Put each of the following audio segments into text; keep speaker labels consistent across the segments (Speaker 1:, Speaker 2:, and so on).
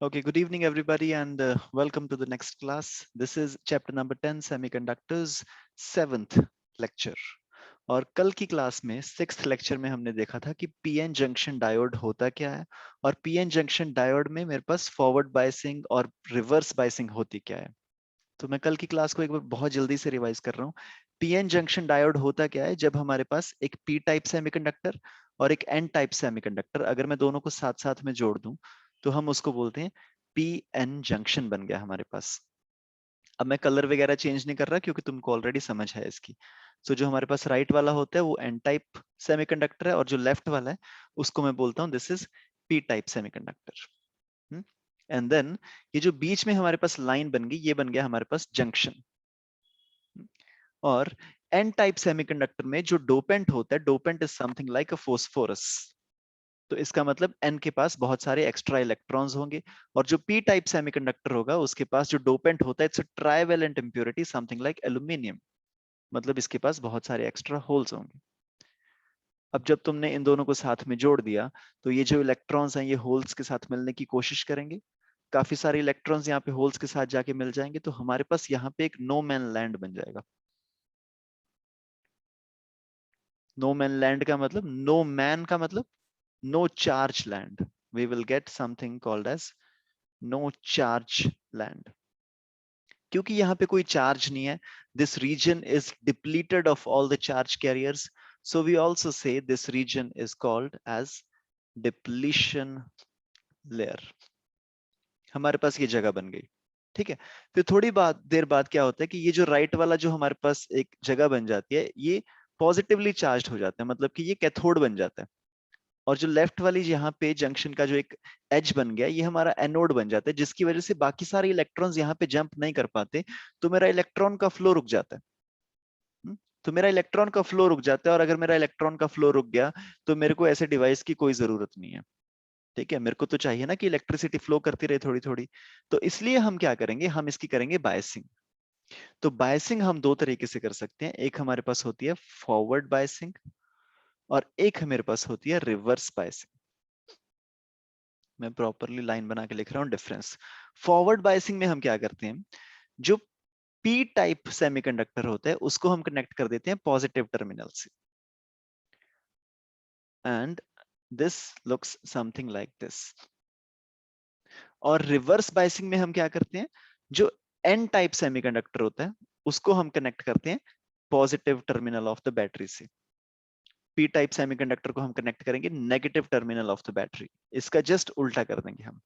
Speaker 1: Okay, good evening, everybody, and welcome to the next class. This is chapter number 10, Semiconductors, 7th lecture. और कल की class में 6th lecture में हमने देखा था कि पीएन जंक्शन डायोड होता क्या है और पीएन जंक्शन डायोड में मेरे पास फॉरवर्ड बायसिंग और रिवर्स बायसिंग होती क्या है। तो मैं कल की क्लास को एक बार बहुत जल्दी से रिवाइज कर रहा हूँ। पीएन जंक्शन डायोड होता क्या है? जब हमारे पास एक पी टाइप सेमीकंडक्टर और एक एन टाइप सेमीकंडक्टर, अगर मैं दोनों को साथ साथ में जोड़ दूं तो हम उसको बोलते हैं पी एन जंक्शन बन गया हमारे पास। अब मैं कलर वगैरह चेंज नहीं कर रहा क्योंकि तुमको ऑलरेडी समझ है इसकी। सो जो हमारे पास राइट वाला होता है वो एन टाइप सेमीकंडक्टर है और जो लेफ्ट वाला है उसको मैं बोलता हूँ this is P type semiconductor. And then ये जो बीच में हमारे पास लाइन बन गई ये बन गया हमारे पास जंक्शन। और एन टाइप सेमीकंडक्टर में जो डोपेंट होता है, dopant is something like a phosphorus. तो इसका मतलब एन के पास बहुत सारे एक्स्ट्रा इलेक्ट्रॉन्स होंगे और जो पी टाइप सेमीकंडक्टर होगा उसके पास जो डोपेंट होता है it's a trivalent impurity something like aluminium. मतलब इसके पास बहुत सारे एक्स्ट्रा होल्स होंगे। अब जब तुमने इन दोनों को साथ में जोड़ दिया तो ये जो इलेक्ट्रॉन्स हैं ये होल्स के साथ मिलने की कोशिश करेंगे। काफी सारे इलेक्ट्रॉन्स यहाँ पे होल्स के साथ जाके मिल जाएंगे तो हमारे पास यहाँ पे एक नो मैन लैंड बन जाएगा। नो मैन लैंड का मतलब, नो मैन का मतलब no charge land. We will get something called as no charge land. क्योंकि यहाँ पे कोई चार्ज नहीं है, this region is depleted of all the charge carriers, so we also say this region is called as depletion layer. हमारे पास ये जगह बन गई। ठीक है। फिर थोड़ी देर बाद क्या होता है कि ये जो राइट वाला जो हमारे पास एक जगह बन जाती है ये पॉजिटिवली चार्ज हो जाता है, मतलब कि ये कैथोड बन जाता है। और जो लेफ्ट वाली यहाँ पे जंक्शन का जो एक एज बन गया ये हमारा एनोड बन जाता है, जिसकी वजह से बाकी सारे इलेक्ट्रॉन्स यहाँ पे जंप नहीं कर पाते। तो मेरा इलेक्ट्रॉन का फ्लो रुक जाता है। तो मेरा इलेक्ट्रॉन का फ्लो रुक जाता है और अगर मेरा इलेक्ट्रॉन का फ्लो रुक गया तो मेरे को ऐसे डिवाइस की कोई जरूरत नहीं है। ठीक है, मेरे को तो चाहिए ना कि इलेक्ट्रिसिटी फ्लो करती रहे थोड़ी थोड़ी। तो इसलिए हम क्या करेंगे, हम इसकी करेंगे बायसिंग। तो बायसिंग हम दो तरीके से कर सकते हैं, एक हमारे पास होती है फॉरवर्ड बायसिंग और एक मेरे पास होती है रिवर्स बायसिंग। मैं प्रॉपरली लाइन बना के लिख रहा हूं डिफरेंस। फॉरवर्ड बायसिंग में हम क्या करते हैं, जो पी टाइप सेमीकंडक्टर होता है उसको हम कनेक्ट कर देते हैं पॉजिटिव टर्मिनल से, and this looks something like this. और रिवर्स बायसिंग में हम क्या करते हैं, जो एन टाइप सेमीकंडक्टर होता है उसको हम कनेक्ट करते हैं positive terminal of the battery से। पी टाइप सेमीकंडक्टर को हम कनेक्ट करेंगे negative terminal of the battery. इसका जस्ट उल्टा कर देंगे हम।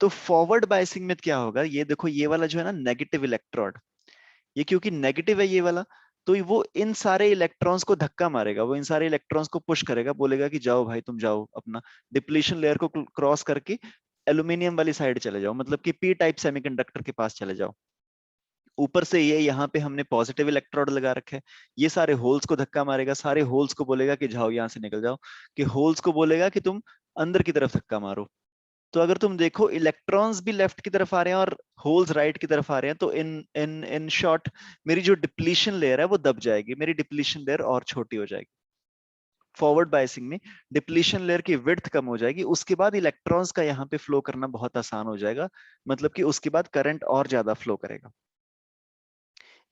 Speaker 1: तो फॉरवर्ड बायसिंग में क्या होगा, ये देखो ये वाला जो है ना नेगेटिव इलेक्ट्रोड, ये क्योंकि नेगेटिव है ये वाला, तो वो इन सारे इलेक्ट्रॉन्स को धक्का मारेगा, वो इन सारे इलेक्ट्रॉन्स को पुश करेगा, बोलेगा कि जाओ भाई तुम जाओ अपना डिप्लीशन लेयर को क्रॉस करके एल्यूमिनियम वाली साइड चले जाओ, मतलब कि पी टाइप सेमीकंडक्टर के पास चले जाओ। ऊपर से ये यहाँ पे हमने पॉजिटिव इलेक्ट्रोड लगा रखे हैं, ये सारे होल्स को धक्का मारेगा, सारे होल्स को बोलेगा कि जाओ यहाँ से निकल जाओ, कि होल्स को बोलेगा कि तुम अंदर की तरफ धक्का मारो। तो अगर तुम देखो इलेक्ट्रॉन्स भी लेफ्ट की तरफ आ रहे हैं और होल्स राइट की तरफ आ रहे हैं, तो इन इन इन शॉर्ट मेरी जो डिप्लीशन लेयर है वो दब जाएगी, मेरी डिप्लीशन लेयर और छोटी हो जाएगी। फॉरवर्ड बायसिंग में डिप्लीशन लेयर की विड्थ कम हो जाएगी, उसके बाद इलेक्ट्रॉन्स का यहाँ पे फ्लो करना बहुत आसान हो जाएगा, मतलब कि उसके बाद करंट और ज्यादा फ्लो करेगा।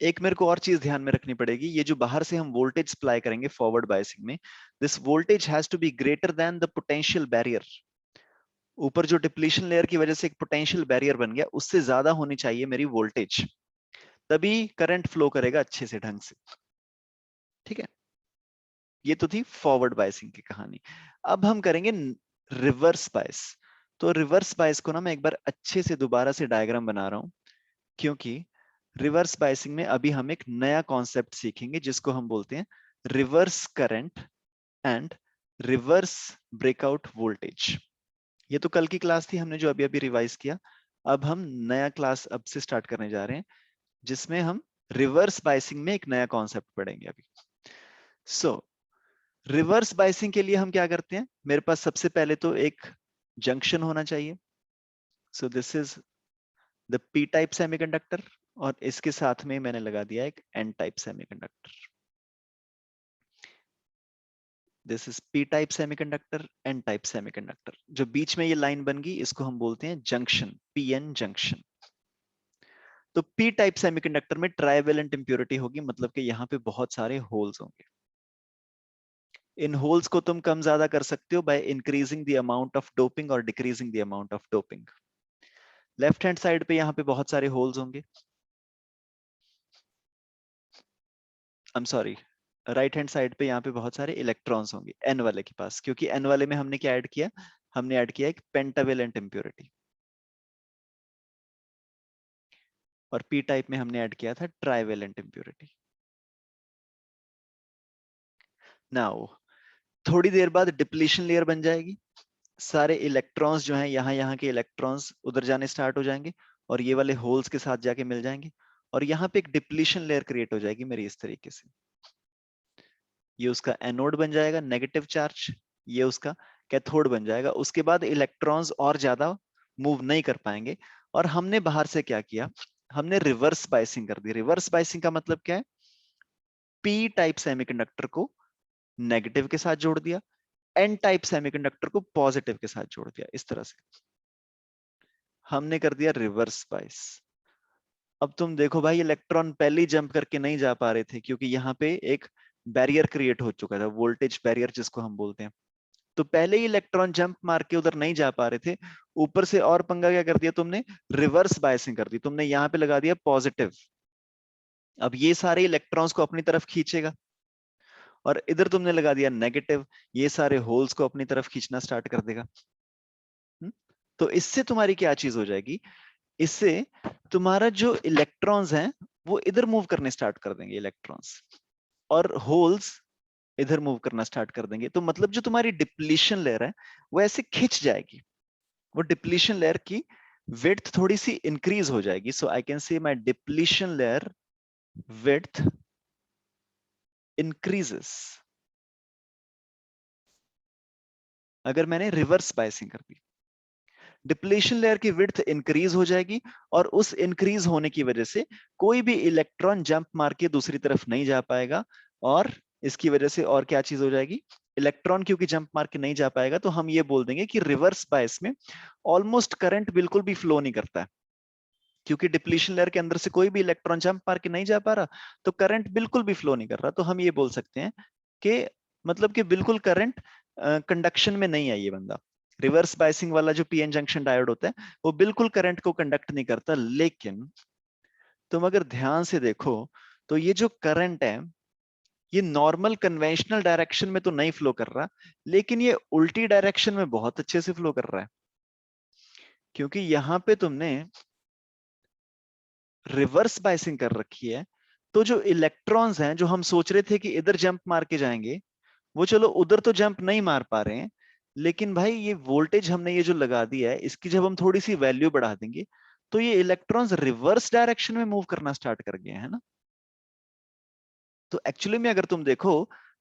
Speaker 1: एक मेरे को और चीज ध्यान में रखनी पड़ेगी, ये जो बाहर से हम वोल्टेज सप्लाई करेंगे फॉरवर्ड बायसिंग में, this voltage has to be greater than the potential barrier. ऊपर जो डिप्लीशन लेयर की वजह से एक पोटेंशियल बैरियर बन गया उससे ज्यादा होनी चाहिए मेरी वोल्टेज, तभी करंट फ्लो करेगा अच्छे से ढंग से। ठीक है, ये तो थी फॉरवर्ड बायसिंग की कहानी। अब हम करेंगे रिवर्स बायस। तो रिवर्स बायस को ना मैं एक बार अच्छे से दोबारा से डायग्राम बना रहा हूं, क्योंकि रिवर्स बायसिंग में अभी हम एक नया कॉन्सेप्ट सीखेंगे जिसको हम बोलते हैं reverse current and reverse breakout voltage. ये तो कल की क्लास थी, हमने जो अभी अभी रिवाइज किया। अब हम नया क्लास अब से स्टार्ट करने जा रहे हैं जिसमें हम रिवर्स बायसिंग में एक नया कॉन्सेप्ट पढ़ेंगे अभी। सो रिवर्स बायसिंग के लिए हम क्या करते हैं, मेरे पास सबसे पहले तो एक जंक्शन होना चाहिए। So this is the P type semiconductor और इसके साथ में मैंने लगा दिया एक N type semiconductor. This is P type semiconductor, N type semiconductor. जो बीच में ये लाइन बन गई इसको हम बोलते हैं जंक्शन, पीएन जंक्शन। तो पी टाइप सेमीकंडक्टर में ट्राइवेलेंट इंप्योरिटी होगी, मतलब कि यहाँ पे बहुत सारे होल्स होंगे। इन होल्स को तुम कम ज्यादा कर सकते हो by increasing the amount of doping और decreasing the amount of doping. Left hand side पे यहाँ पे बहुत सारे होल्स होंगे, I am sorry, right hand side पे यहाँ पे बहुत सारे इलेक्ट्रॉन्स होंगे एन वाले के पास, क्योंकि एन वाले में हमने क्या ऐड किया, हमने ऐड किया एक पेंटावेलेंट इंप्योरिटी, और पी टाइप में हमने ऐड किया था ट्राइवेलेंट इंप्योरिटी। नाउ थोड़ी देर बाद डिप्लीशन लेयर बन जाएगी, सारे इलेक्ट्रॉन्स जो हैं यहाँ यहाँ के इलेक्ट्रॉन्स उधर जाने स्टार्ट हो जाएंगे और ये वाले होल्स के साथ जाके मिल जाएंगे, और यहाँ पे एक डिप्लीशन लेयर क्रिएट हो जाएगी मेरी इस तरीके से। ये उसका एनोड बन जाएगा नेगेटिव चार्ज, ये उसका कैथोड बन जाएगा। उसके बाद इलेक्ट्रॉन्स और ज्यादा मूव नहीं कर पाएंगे, और हमने बाहर से क्या किया, हमने रिवर्स बाइसिंग कर दी। रिवर्स बाइसिंग का मतलब क्या है, पी टाइप सेमीकंडक्टर को नेगेटिव के साथ जोड़ दिया, एन टाइप सेमीकंडक्टर को पॉजिटिव के साथ जोड़ दिया, इस तरह से हमने कर दिया रिवर्स बाइस। अब तुम देखो भाई, इलेक्ट्रॉन पहले ही जंप करके नहीं जा पा रहे थे क्योंकि यहाँ पे एक बैरियर क्रिएट हो चुका था, वोल्टेज बैरियर जिसको हम बोलते हैं। तो पहले ही इलेक्ट्रॉन जंप मार के उधर नहीं जा पा रहे थे, ऊपर से और पंगा क्या कर दिया तुमने, रिवर्स बायसिंग कर दी तुमने, यहाँ पे लगा दिया पॉजिटिव। अब ये सारे इलेक्ट्रॉन्स को अपनी तरफ खींचेगा, और इधर तुमने लगा दिया नेगेटिव, ये सारे होल्स को अपनी तरफ खींचना स्टार्ट कर देगा। तो इससे तुम्हारी क्या चीज हो जाएगी, इससे तुम्हारा जो इलेक्ट्रॉन्स हैं वो इधर मूव करने स्टार्ट कर देंगे इलेक्ट्रॉन्स, और होल्स इधर मूव करना स्टार्ट कर देंगे। तो मतलब जो तुम्हारी डिप्लीशन लेयर है वो ऐसे खिंच जाएगी, वो डिप्लीशन लेयर की विड्थ थोड़ी सी इंक्रीज हो जाएगी। So I can say my depletion layer width increases अगर मैंने रिवर्स बायसिंग कर दी। डिप्लीशन लेयर की विड्थ इंक्रीज हो जाएगी, और उस इंक्रीज होने की वजह से कोई भी इलेक्ट्रॉन जंप मार के दूसरी तरफ नहीं जा पाएगा, और इसकी वजह से और क्या चीज हो जाएगी, इलेक्ट्रॉन क्योंकि जंप मार के नहीं जा पाएगा तो हम ये बोल देंगे कि रिवर्स बायस में ऑलमोस्ट करंट बिल्कुल भी फ्लो नहीं करता है, क्योंकि डिप्लीशन लेयर के अंदर से कोई भी इलेक्ट्रॉन जंप मार के नहीं जा पा रहा, तो करंट बिल्कुल भी फ्लो नहीं कर रहा। तो हम ये बोल सकते हैं कि मतलब कि बिल्कुल करंट कंडक्शन में नहीं है ये बंदा। रिवर्स बायसिंग वाला जो पीएन जंक्शन डायोड होता है वो बिल्कुल करंट को कंडक्ट नहीं करता, लेकिन तुम अगर ध्यान से देखो तो ये जो करंट है ये नॉर्मल कन्वेंशनल डायरेक्शन में तो नहीं फ्लो कर रहा, लेकिन ये उल्टी डायरेक्शन में बहुत अच्छे से फ्लो कर रहा है, क्योंकि यहां पे तुमने रिवर्स बाइसिंग कर रखी है। तो जो इलेक्ट्रॉन्स हैं जो हम सोच रहे थे कि इधर जंप मार के जाएंगे, वो चलो उधर तो जंप नहीं मार पा रहे हैं, लेकिन भाई ये वोल्टेज हमने ये जो लगा दिया है इसकी जब हम थोड़ी सी वैल्यू बढ़ा देंगे तो ये इलेक्ट्रॉन्स रिवर्स डायरेक्शन में मूव करना स्टार्ट कर गए हैं ना। तो एक्चुअली में अगर तुम देखो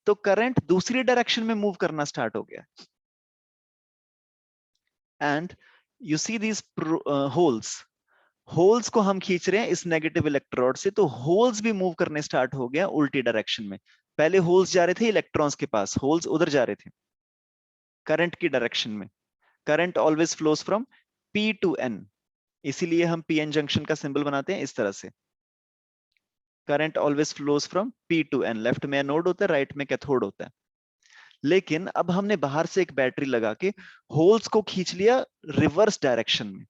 Speaker 1: तो करंट दूसरी डायरेक्शन में मूव करना स्टार्ट हो गया। And you see these holes, holes को हम खींच रहे हैं इस नेगेटिव इलेक्ट्रोड से, तो होल्स भी मूव करने स्टार्ट हो गया उल्टी डायरेक्शन में। पहले होल्स जा रहे थे इलेक्ट्रॉन्स के पास, होल्स उधर जा रहे थे करंट की डायरेक्शन में। Current always flows from P to N, इसीलिए हम पी एन जंक्शन का सिंबल बनाते हैं इस तरह से। Current always flows from P to N, left में एनोड होता है, राइट में कैथोड होता है। लेकिन अब हमने बाहर से एक बैटरी लगा के होल्स को खींच लिया रिवर्स डायरेक्शन में।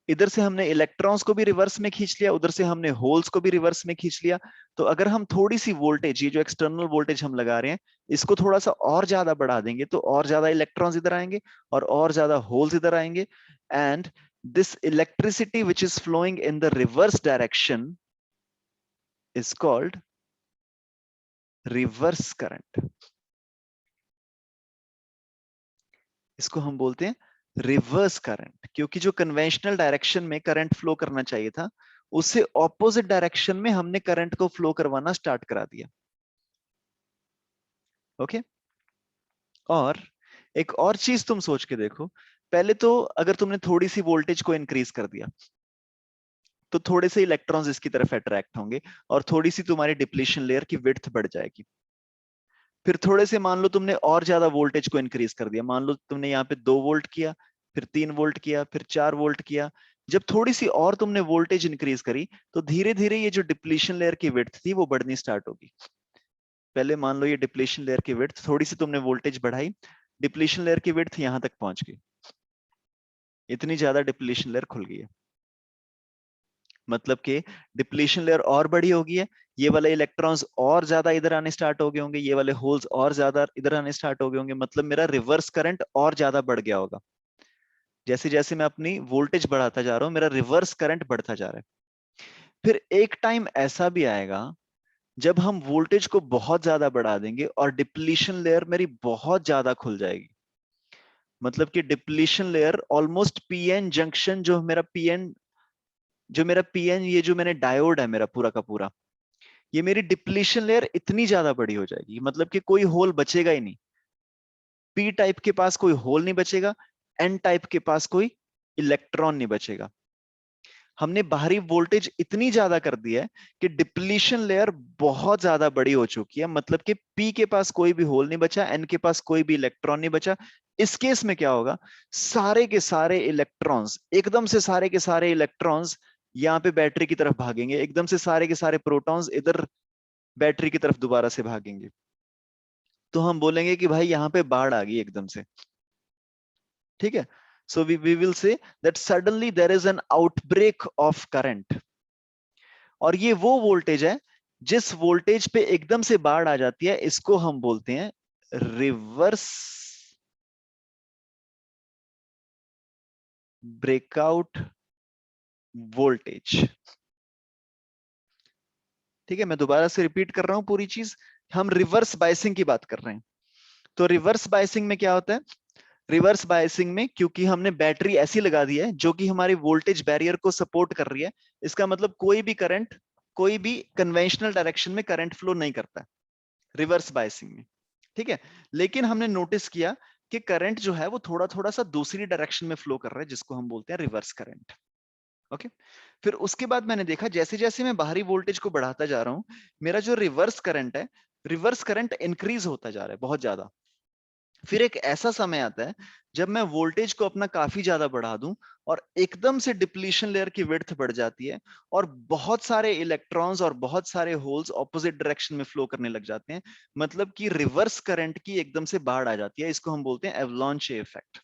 Speaker 1: इधर से हमने इलेक्ट्रॉन्स को भी रिवर्स में खींच लिया, उधर से हमने होल्स को भी रिवर्स में खींच लिया। तो अगर हम थोड़ी सी वोल्टेज, ये जो एक्सटर्नल वोल्टेज हम लगा रहे हैं, इसको थोड़ा सा और ज्यादा बढ़ा देंगे तो और ज्यादा इलेक्ट्रॉन्स इधर आएंगे और ज्यादा होल्स इधर आएंगे। And this electricity which is flowing in the reverse direction is called reverse current. इसको हम बोलते हैं रिवर्स करंट, क्योंकि जो कन्वेंशनल डायरेक्शन में करंट फ्लो करना चाहिए था उससे ऑपोजिट डायरेक्शन में हमने करंट को फ्लो करवाना स्टार्ट करा दिया। ओके। और एक और चीज तुम सोच के देखो, पहले तो अगर तुमने थोड़ी सी वोल्टेज को इंक्रीज कर दिया तो थोड़े से इलेक्ट्रॉन्स इसकी तरफ अट्रैक्ट होंगे और थोड़ी सी तुम्हारी डिप्लीशन लेयर की विड्थ बढ़ जाएगी। फिर थोड़े से मान लो तुमने और ज्यादा वोल्टेज को इंक्रीज कर दिया, मान लो तुमने यहाँ पे 2 वोल्ट किया, फिर 3 वोल्ट किया, फिर 4 वोल्ट किया। जब थोड़ी सी और तुमने वोल्टेज इंक्रीज करी तो धीरे धीरे ये जो डिप्लीशन लेयर की विड्थ थी वो बढ़नी स्टार्ट होगी। पहले मान लो ये डिप्लीशन लेयर की विड्थ, थोड़ी सी तुमने वोल्टेज बढ़ाई, डिप्लीशन लेयर की विड्थ यहां तक पहुंच गई, इतनी ज्यादा डिप्लीशन लेयर खुल गई है, मतलब कि डिप्लीशन लेयर और बड़ी होगी है, ये वाले इलेक्ट्रॉन्स और ज्यादा इधर आने स्टार्ट हो गए होंगे, ये वाले होल्स और ज्यादा इधर आने स्टार्ट हो गए होंगे, मतलब मेरा रिवर्स करंट और ज्यादा बढ़ गया होगा। जैसे जैसे मैं अपनी वोल्टेज बढ़ाता जा रहा हूं मेरा रिवर्स करंट बढ़ता जा रहा है। फिर एक टाइम ऐसा भी आएगा जब हम वोल्टेज को बहुत ज्यादा बढ़ा देंगे और डिप्लीशन लेयर मेरी बहुत ज्यादा खुल जाएगी, मतलब कि depletion layer almost PN junction, जो मेरा पीएन ये जो मैंने डायोड है मेरा पूरा का पूरा, ये मेरी डिप्लीशन लेयर इतनी ज्यादा बड़ी हो जाएगी, मतलब कि कोई होल बचेगा ही नहीं। पी टाइप के पास कोई होल नहीं बचेगा, एन टाइप के पास कोई इलेक्ट्रॉन नहीं बचेगा। हमने बाहरी वोल्टेज इतनी ज्यादा कर दी है कि डिप्लीशन लेयर बहुत ज्यादा बड़ी हो चुकी है, मतलब कि पी के पास कोई भी होल नहीं बचा, एन के पास कोई भी इलेक्ट्रॉन नहीं बचा। इस केस में क्या होगा, सारे के सारे इलेक्ट्रॉन्स, एकदम से सारे के सारे इलेक्ट्रॉन्स यहाँ पे बैटरी की तरफ भागेंगे, एकदम से सारे के सारे प्रोटॉन्स इधर बैटरी की तरफ दोबारा से भागेंगे। तो हम बोलेंगे कि भाई यहाँ पे बाढ़ आ गई एकदम से, ठीक है। So we will say that suddenly there is an outbreak of current, और ये वो वोल्टेज है जिस वोल्टेज पे एकदम से बाढ़ आ जाती है, इसको हम बोलते हैं रिवर्स ब्रेकआउट वोल्टेज। ठीक है, मैं दोबारा से रिपीट कर रहा हूं पूरी चीज। हम रिवर्स बायसिंग की बात कर रहे हैं। तो रिवर्स बायसिंग में क्या होता है, रिवर्स बायसिंग में क्योंकि हमने बैटरी ऐसी लगा दी है जो कि हमारी वोल्टेज बैरियर को सपोर्ट कर रही है, इसका मतलब कोई भी करंट कोई भी कन्वेंशनल डायरेक्शन में करंट फ्लो नहीं करता है रिवर्स बायसिंग में, ठीक है। लेकिन हमने नोटिस किया कि करंट जो है वो थोड़ा थोड़ा सा दूसरी डायरेक्शन में फ्लो कर रहा है, जिसको हम बोलते हैं रिवर्स करंट। ओके। फिर उसके बाद मैंने देखा जैसे जैसे मैं बाहरी वोल्टेज को बढ़ाता जा रहा हूं, मेरा जो रिवर्स करंट है, रिवर्स करंट इंक्रीज होता जा रहा है बहुत ज्यादा। फिर एक ऐसा समय आता है जब मैं वोल्टेज को अपना काफी ज्यादा बढ़ा दूं और एकदम से डिप्लीशन लेयर की विड्थ बढ़ जाती है और बहुत सारे इलेक्ट्रॉन्स और बहुत सारे होल्स ऑपोजिट डायरेक्शन में फ्लो करने लग जाते हैं, मतलब कि रिवर्स करंट की एकदम से बाढ़ आ जाती है। इसको हम बोलते हैं एवलांचे इफेक्ट।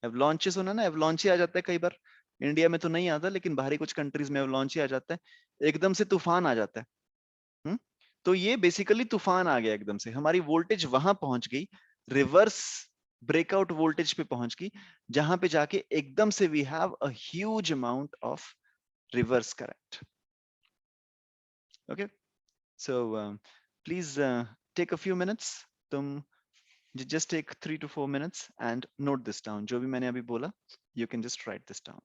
Speaker 1: एवलांचे सुना ना, एवलांचे आ जाता है कई बार, इंडिया में तो नहीं आता लेकिन बाहरी कुछ कंट्रीज में एवलांचे आ जाता है, एकदम से तूफान आ जाता है। हम्म? तो ये बेसिकली तूफान आ गया, एकदम से हमारी वोल्टेज वहां पहुंच गई, रिवर्स ब्रेकआउट वोल्टेज पे पहुंच गई, जहां पे जाके एकदम से we have a huge amount of reverse current. Okay, so please take a few minutes, तुम just take 3 to 4 minutes and note this down, जो भी मैंने अभी बोला, you can just write this down.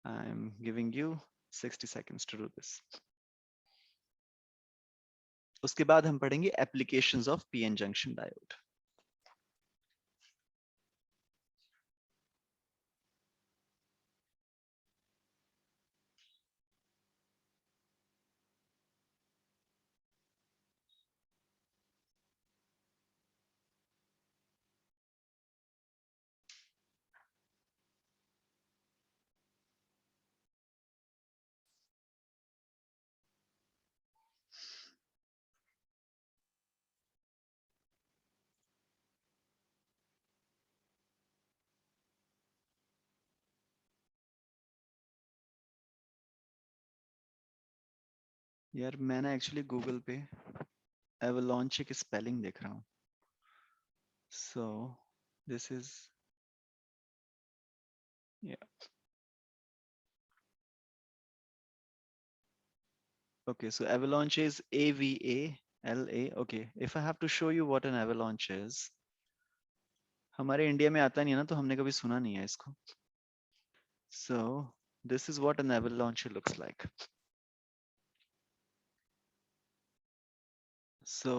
Speaker 1: I'm giving you 60 seconds to do this. उसके बाद हम पढ़ेंगे applications of PN junction diode. यार मैं ना एक्चुअली गूगल पे एवलांचे की स्पेलिंग देख रहा हूँ, so this is, yeah, okay, so avalanche is AVALA. Okay, if I have to show you what an avalanche is, हमारे इंडिया में आता नहीं है ना, तो हमने कभी सुना नहीं है इसको। So this is what an avalanche looks like. So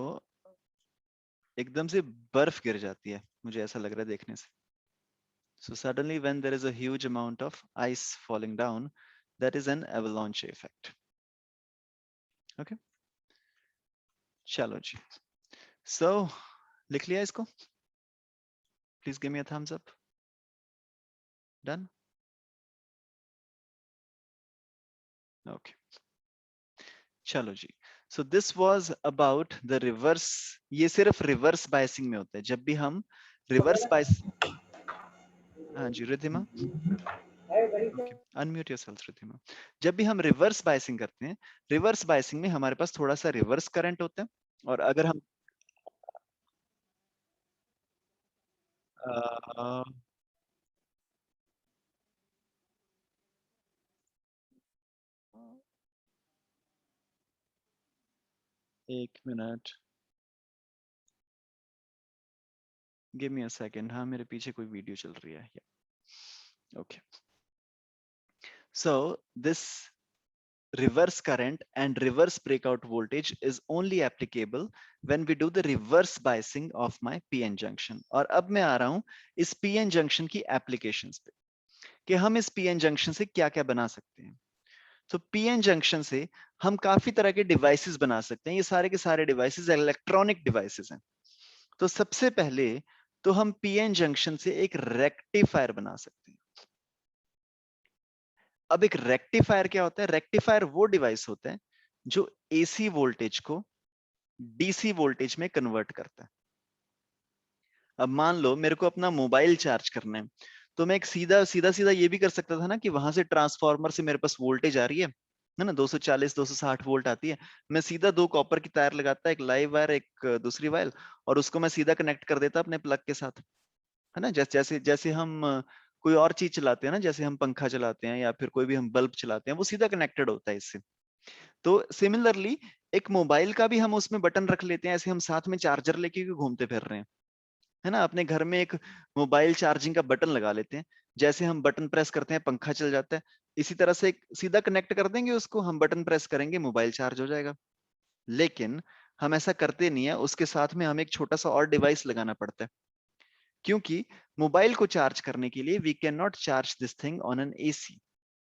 Speaker 1: एकदम से बर्फ गिर जाती है, मुझे ऐसा लग रहा है देखने से। So suddenly when there is a huge amount of ice falling down, that is an avalanche effect. Okay, चलो जी। सो लिख लिया इसको? Please give me a thumbs up. Done? Okay, चलो जी। So this was about the reverse. ये सिर्फ reverse biasing में होता है, जब भी हम रिवर्स बायस। हाँ जी Ridhima, okay unmute yourself Ridhima. जब भी हम रिवर्स बायसिंग करते हैं, रिवर्स बायसिंग में हमारे पास थोड़ा सा रिवर्स करंट होता है, और अगर हम अ, एक minute, give me a second. हाँ मेरे पीछे कोई वीडियो चल रही है। Okay, so this reverse current and reverse breakout voltage is only applicable when we do the reverse biasing of my pn junction। और अब मैं आ रहा हूं इस pn junction की applications पे, कि हम इस pn junction से क्या क्या बना सकते हैं। तो pn junction से हम काफी तरह के डिवाइसेस बना सकते हैं। ये सारे के सारे डिवाइसेस इलेक्ट्रॉनिक डिवाइसेस हैं। तो सबसे पहले तो हम pn junction से एक रेक्टिफायर बना सकते हैं। अब एक रेक्टिफायर क्या होता है? रेक्टिफायर वो डिवाइस होता है जो एसी वोल्टेज को डीसी वोल्टेज में कन्वर्ट करता है। अब मान लो मेरे को अपना मोबाइल चार्ज करना है, तो मैं एक सीधा सीधा सीधा ये भी कर सकता था ना कि वहां से ट्रांसफार्मर से मेरे पास वोल्टेज आ रही है ना, 240 260 वोल्ट आती है। मैं सीधा दो कॉपर की तार लगाता, एक लाइव वायर एक दूसरी वायर, और उसको मैं सीधा कनेक्ट कर देता अपने प्लग के साथ, है ना। जैसे जैसे जैसे हम कोई और चीज चलाते हैं ना, जैसे हम पंखा चलाते हैं या फिर कोई भी हम बल्ब चलाते हैं, वो सीधा कनेक्टेड होता है इससे। तो सिमिलरली एक मोबाइल का भी हम उसमें बटन रख लेते हैं, ऐसे हम साथ में चार्जर लेके क्यों घूमते फिर रहे हैं, है ना। अपने घर में एक मोबाइल चार्जिंग का बटन लगा लेते हैं, जैसे हम बटन प्रेस करते हैं पंखा चल जाता है, इसी तरह से एक सीधा कनेक्ट कर देंगे उसको, हम बटन प्रेस करेंगे मोबाइल चार्ज हो जाएगा। लेकिन हम ऐसा करते नहीं है, उसके साथ में हमें एक छोटा सा और डिवाइस लगाना पड़ता है, क्योंकि मोबाइल को चार्ज करने के लिए we can not charge this thing on an AC,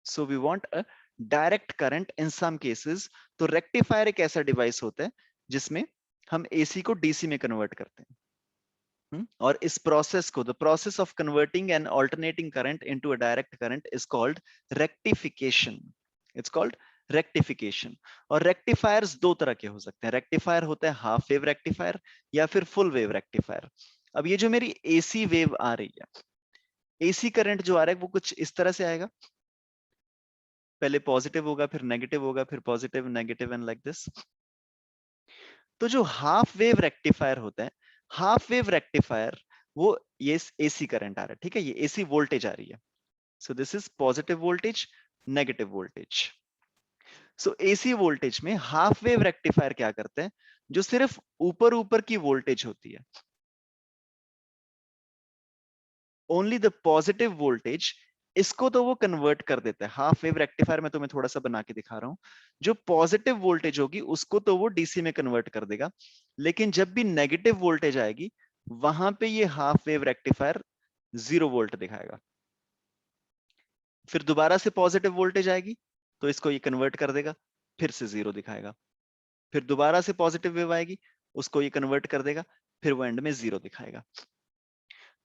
Speaker 1: so we want a direct current in some cases. तो रेक्टिफायर एक ऐसा डिवाइस होता है जिसमें हम एसी को डीसी में कन्वर्ट करते हैं। और इस प्रोसेस को, the process of converting an alternating current into a direct current is called rectification. It's called rectification. और रेक्टिफायर्स दो तरह के हो सकते हैं। रेक्टिफायर होता है हाफ वेव रेक्टिफायर या फिर फुल वेव रेक्टिफायर। अब ये जो मेरी एसी वेव आ रही है, एसी करंट जो आ रहा है वो कुछ इस तरह से आएगा, पहले पॉजिटिव होगा फिर नेगेटिव होगा फिर positive negative and like this. तो जो हाफ वेव रेक्टिफायर होता है, हाफ वेव रेक्टिफायर वो ये एसी करंट आ रहा है, ठीक है, ये एसी वोल्टेज आ रही है। सो this is positive voltage negative voltage. So AC voltage में हाफ वेव रेक्टिफायर क्या करते हैं, जो सिर्फ ऊपर ऊपर की वोल्टेज होती है, ओनली द पॉजिटिव वोल्टेज, इसको तो वो कन्वर्ट कर देता है। हाफ वेव रेक्टिफायर में तुम्हें थोड़ा सा बना के दिखा रहा हूं, जो पॉजिटिव वोल्टेज होगी उसको तो वो डीसी में कन्वर्ट कर देगा, लेकिन जब भी नेगेटिव वोल्टेज आएगी वहां पे ये हाफ वेव रेक्टिफायर 0 वोल्ट दिखाएगा। फिर दोबारा से पॉजिटिव वोल्टेज आएगी तो इसको ये कन्वर्ट कर देगा, फिर से 0 दिखाएगा। फिर दोबारा से पॉजिटिव वेव आएगी, उसको ये कन्वर्ट कर देगा, फिर वो एंड में 0 दिखाएगा।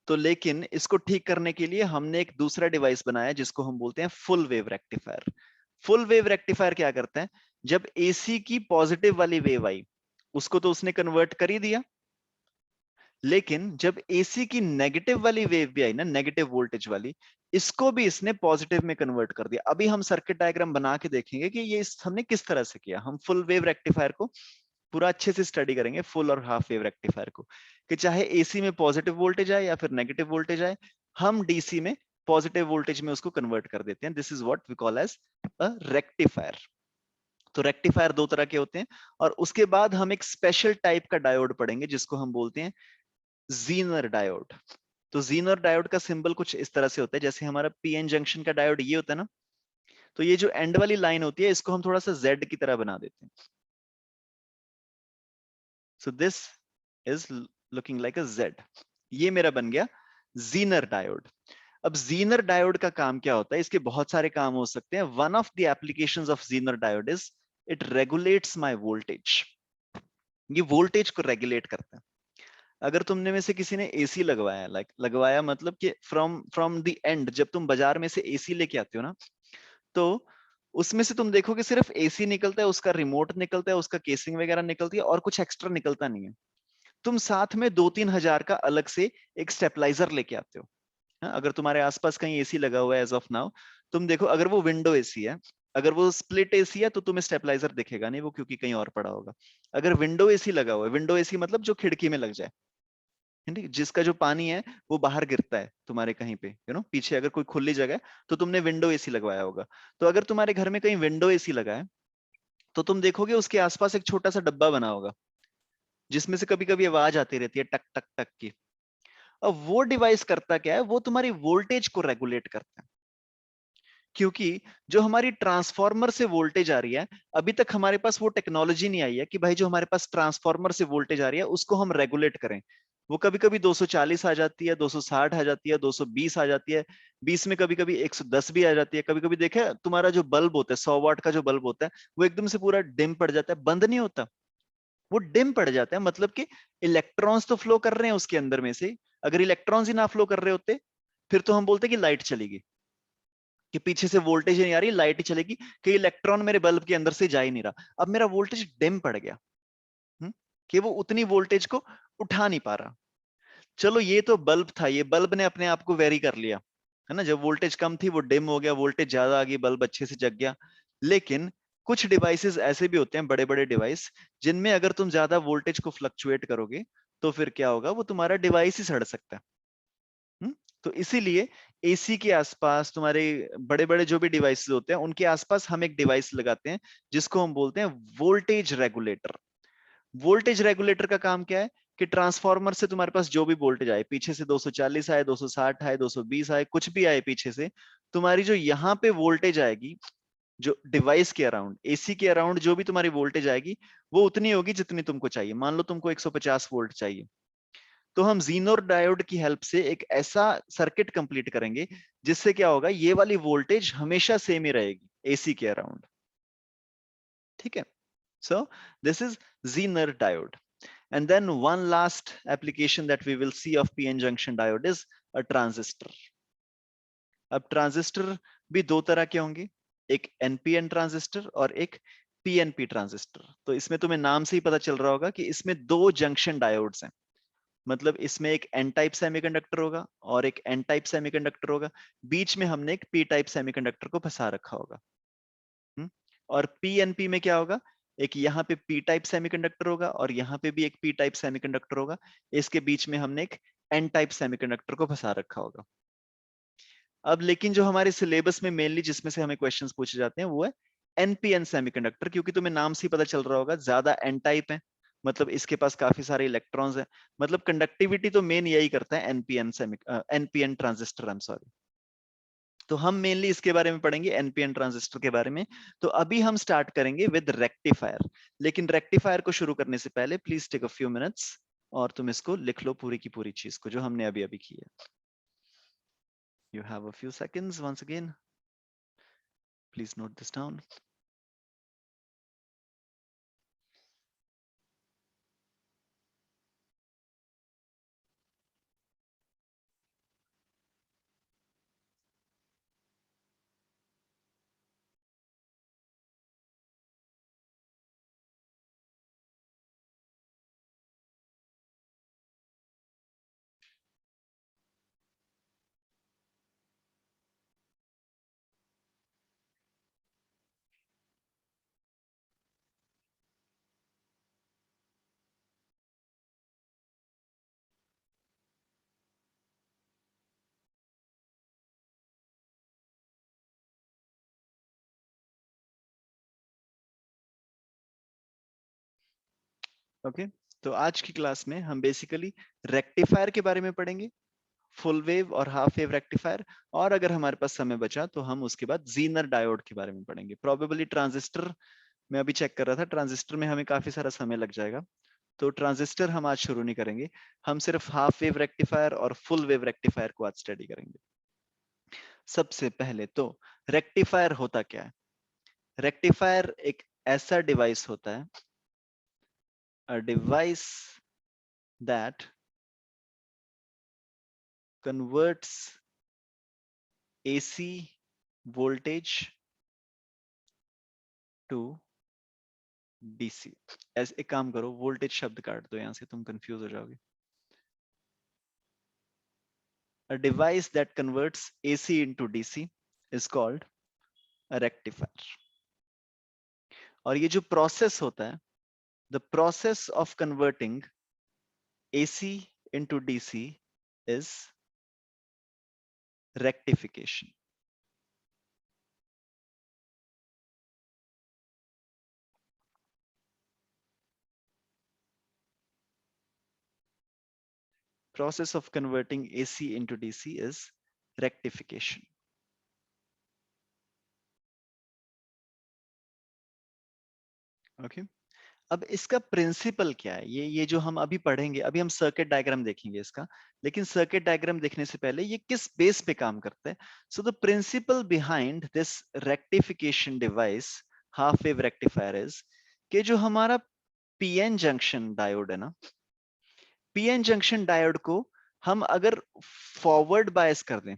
Speaker 1: तो लेकिन इसको ठीक करने के लिए हमने एक दूसरा डिवाइस बनाया जिसको हम बोलते हैं full wave rectifier. Full wave rectifier क्या करता है, जब एसी की पॉजिटिव वाली वेव आई उसको तो उसने कन्वर्ट कर ही दिया, लेकिन जब एसी की नेगेटिव वाली वेव भी आई ना, नेगेटिव वोल्टेज वाली, इसको भी इसने पॉजिटिव में कन्वर्ट कर दिया। अभी हम सर्किट डायग्राम बना के देखेंगे कि ये हमने किस तरह से किया। हम फुल वेव रेक्टिफायर को पूरा अच्छे से स्टडी करेंगे, फुल और हाफ वेव रेक्टिफायर को, कि चाहे एसी में पॉजिटिव वोल्टेज आए या फिर नेगेटिव वोल्टेज आए, हम डीसी में पॉजिटिव वोल्टेज में उसको कन्वर्ट कर देते हैं। This is what we call as a rectifier. तो रेक्टिफायर दो तरह के होते हैं, और उसके बाद हम एक स्पेशल टाइप का डायोड पढ़ेंगे जिसको हम बोलते हैं जीनर डायोड। तो जीनर डायोड का सिंबल कुछ इस तरह से होता है, जैसे हमारा पीएन जंक्शन का डायोड ये होता है ना, तो ये जो एंड वाली लाइन होती है इसको हम थोड़ा सा जेड की तरह बना देते हैं। सो this is looking like a Z. ये मेरा बन गया जीनर डायोड। अब जीनर डायोड का काम क्या होता है, इसके बहुत सारे काम हो सकते हैं। One of the applications of Zener diode is it regulates my voltage. ये वोल्टेज को रेगुलेट करता है। अगर तुमने में से किसी ने एसी लगवाया, लगवाया मतलब कि फ्रॉम फ्रॉम द एंड, जब तुम बाजार में से एसी लेके आते हो ना, तो उसमें से तुम देखोगे सिर्फ एसी निकलता है, उसका रिमोट निकलता है, उसका केसिंग वगैरह निकलती है, और कुछ एक्स्ट्रा निकलता नहीं है। तुम साथ में 2-3 हजार का अलग से एक स्टेपलाइजर लेके आते हो। हाँ, अगर तुम्हारे आसपास कहीं एसी लगा हुआ है एज ऑफ नाउ, तुम देखो अगर वो विंडो एसी है, अगर वो स्प्लिट एसी है तो तुम्हें स्टेपलाइजर दिखेगा नहीं, वो क्योंकि कहीं और पड़ा होगा। अगर विंडो एसी लगा हुआ है, विंडो एसी मतलब जो खिड़की में लग जाए, ठीक, जिसका जो पानी है वो बाहर गिरता है तुम्हारे कहीं पे, पीछे अगर कोई खुली जगह है, तो तुमने विंडो एसी लगवाया होगा। तो अगर तुम्हारे घर में कहीं विंडो एसी लगा है, तो तुम देखोगे उसके आसपास एक छोटा सा डब्बा बना होगा, जिसमें से कभी कभी आवाज आती रहती है, टक टक टक की। अब वो डिवाइस करता क्या है, वो तुम्हारी वोल्टेज को रेगुलेट करता है। क्योंकि जो हमारी ट्रांसफार्मर से वोल्टेज आ रही है, अभी तक हमारे पास वो टेक्नोलॉजी नहीं आई है कि भाई जो हमारे पास ट्रांसफार्मर से वोल्टेज आ रही है उसको हम रेगुलेट करें। वो कभी कभी 240 आ जाती है, 260 आ जाती है, 220 आ जाती है, बीच में कभी कभी 110 भी आ जाती है। कभी कभी देखे तुम्हारा जो बल्ब होता है, 100 वाट का जो बल्ब होता है, वो एकदम से पूरा डिम पड़ जाता है, बंद नहीं होता, वो डिम पड़ जाता है। मतलब कि इलेक्ट्रॉन्स तो फ्लो कर रहे हैं उसके अंदर में से, अगर इलेक्ट्रॉन्स ही ना फ्लो कर रहे होते, फिर तो हम बोलते कि लाइट चलेगी, कि पीछे से वोल्टेज नहीं आ रही, लाइट ही चलेगी, कि इलेक्ट्रॉन मेरे बल्ब के अंदर से जा ही नहीं रहा। अब मेरा वोल्टेज डिम पड़ गया, कि वो उतनी वोल्टेज को उठा नहीं पा रहा। चलो ये तो बल्ब था, ये बल्ब ने अपने आप को वेरी कर लिया, है ना, जब वोल्टेज कम थी वो डिम हो गया, वोल्टेज ज्यादा आ गई, बल्ब अच्छे से जग गया। लेकिन कुछ डिवाइसेस ऐसे भी होते हैं, बड़े बड़े डिवाइस, जिनमें अगर तुम ज्यादा वोल्टेज को फ्लक्चुएट करोगे, तो फिर क्या होगा, वो तुम्हारा डिवाइस ही सड़ सकता है। हम्म? तो इसीलिए एसी के आसपास तुम्हारे बड़े बड़े जो भी डिवाइसेस होते हैं, उनके आसपास हम एक डिवाइस लगाते हैं, जिसको हम बोलते हैं वोल्टेज रेगुलेटर। वोल्टेज रेगुलेटर का काम क्या है, कि ट्रांसफार्मर से तुम्हारे पास जो भी वोल्टेज आए, पीछे से 240 आए, 260 आए, 220 आए, कुछ भी आए पीछे से, तुम्हारी जो यहाँ पे वोल्टेज आएगी, जो डिवाइस के अराउंड, एसी के अराउंड जो भी तुम्हारी वोल्टेज आएगी, वो उतनी होगी जितनी तुमको चाहिए। मान लो तुमको 150 वोल्ट चाहिए, तो हम जीनोर डायोड की हेल्प से एक ऐसा सर्किट कंप्लीट करेंगे, जिससे क्या होगा, ये वाली वोल्टेज हमेशा सेम ही रहेगी एसी के अराउंड। ठीक है, so this is Zener diode. And then one last application that we will see of PN junction diode is a transistor. अब ट्रांजिस्टर भी दो तरह के होंगे, एक एनपीएन ट्रांजिस्टर और एक पीएनपी ट्रांजिस्टर। तो इसमें तुम्हें नाम से ही पता चल रहा होगा कि इसमें दो जंक्शन डायोड्स हैं। मतलब इसमें एक एन टाइप सेमीकंडक्टर होगा और एक एन टाइप सेमीकंडक्टर होगा, बीच में हमने एक पी टाइप सेमीकंडक्टर को फंसा रखा होगा। और पीएनपी में क्या होगा, एक यहाँ पे पी टाइप सेमीकंडक्टर होगा और यहाँ पे भी एक पी टाइप सेमीकंडक्टर होगा, इसके बीच में हमने एक एन टाइप सेमीकंडक्टर को फंसा रखा होगा। अब लेकिन जो हमारे सिलेबस में मेनली जिसमें से हमें क्वेश्चंस पूछे जाते हैं, वो है एनपीएन सेमीकंडक्टर, क्योंकि तुम्हें नाम से ही पता चल रहा होगा, ज्यादा एन टाइप है, मतलब इसके पास काफी सारे इलेक्ट्रॉन्स हैं, मतलब कंडक्टिविटी तो मेन यही करता है NPN transistor, I am sorry. तो हम मेनली इसके बारे में पढ़ेंगे, एनपीएन ट्रांजिस्टर के बारे में। तो अभी हम स्टार्ट करेंगे विद रेक्टिफायर, लेकिन रेक्टिफायर को शुरू करने से पहले please take a few minutes और तुम इसको लिख लो पूरी की पूरी चीज को, जो हमने अभी अभी की है। You have a few seconds, once again please note this down. Okay, तो आज की क्लास में हम बेसिकली रेक्टिफायर के बारे में पढ़ेंगे, फुल वेव और हाफ वेव रेक्टिफायर, और अगर हमारे पास समय बचा तो हम उसके बाद जीनर डायोड के बारे में पढ़ेंगे। प्रोबेबली ट्रांजिस्टर, मैं अभी चेक कर रहा था, ट्रांजिस्टर में हमें काफी सारा समय लग जाएगा, तो ट्रांजिस्टर हम आज शुरू नहीं करेंगे। हम सिर्फ हाफ वेव रेक्टिफायर और फुल वेव रेक्टिफायर को आज स्टडी करेंगे। सबसे पहले तो रेक्टिफायर होता क्या है। रेक्टिफायर एक ऐसा डिवाइस होता है a device that converts AC voltage to DC. ऐसे एक काम करो, वोल्टेज शब्द काट दो यहां से, तुम कंफ्यूज हो जाओगे. A device that converts AC into DC is called a rectifier. और ये जो प्रोसेस होता है, the process of converting AC into DC is rectification. Process of converting AC into DC is rectification. Okay. अब इसका principal क्या है? ये जो हम अभी पढ़ेंगे, अभी हम सर्किट डायग्राम देखेंगे इसका, लेकिन सर्किट डायग्राम देखने से पहले ये किस बेस पे काम करता है? So the principle behind this rectification device, half wave rectifier, is कि जो हमारा पीएन जंक्शन डायोड है ना, पीएन जंक्शन डायोड को हम अगर फॉरवर्ड बायस कर दें,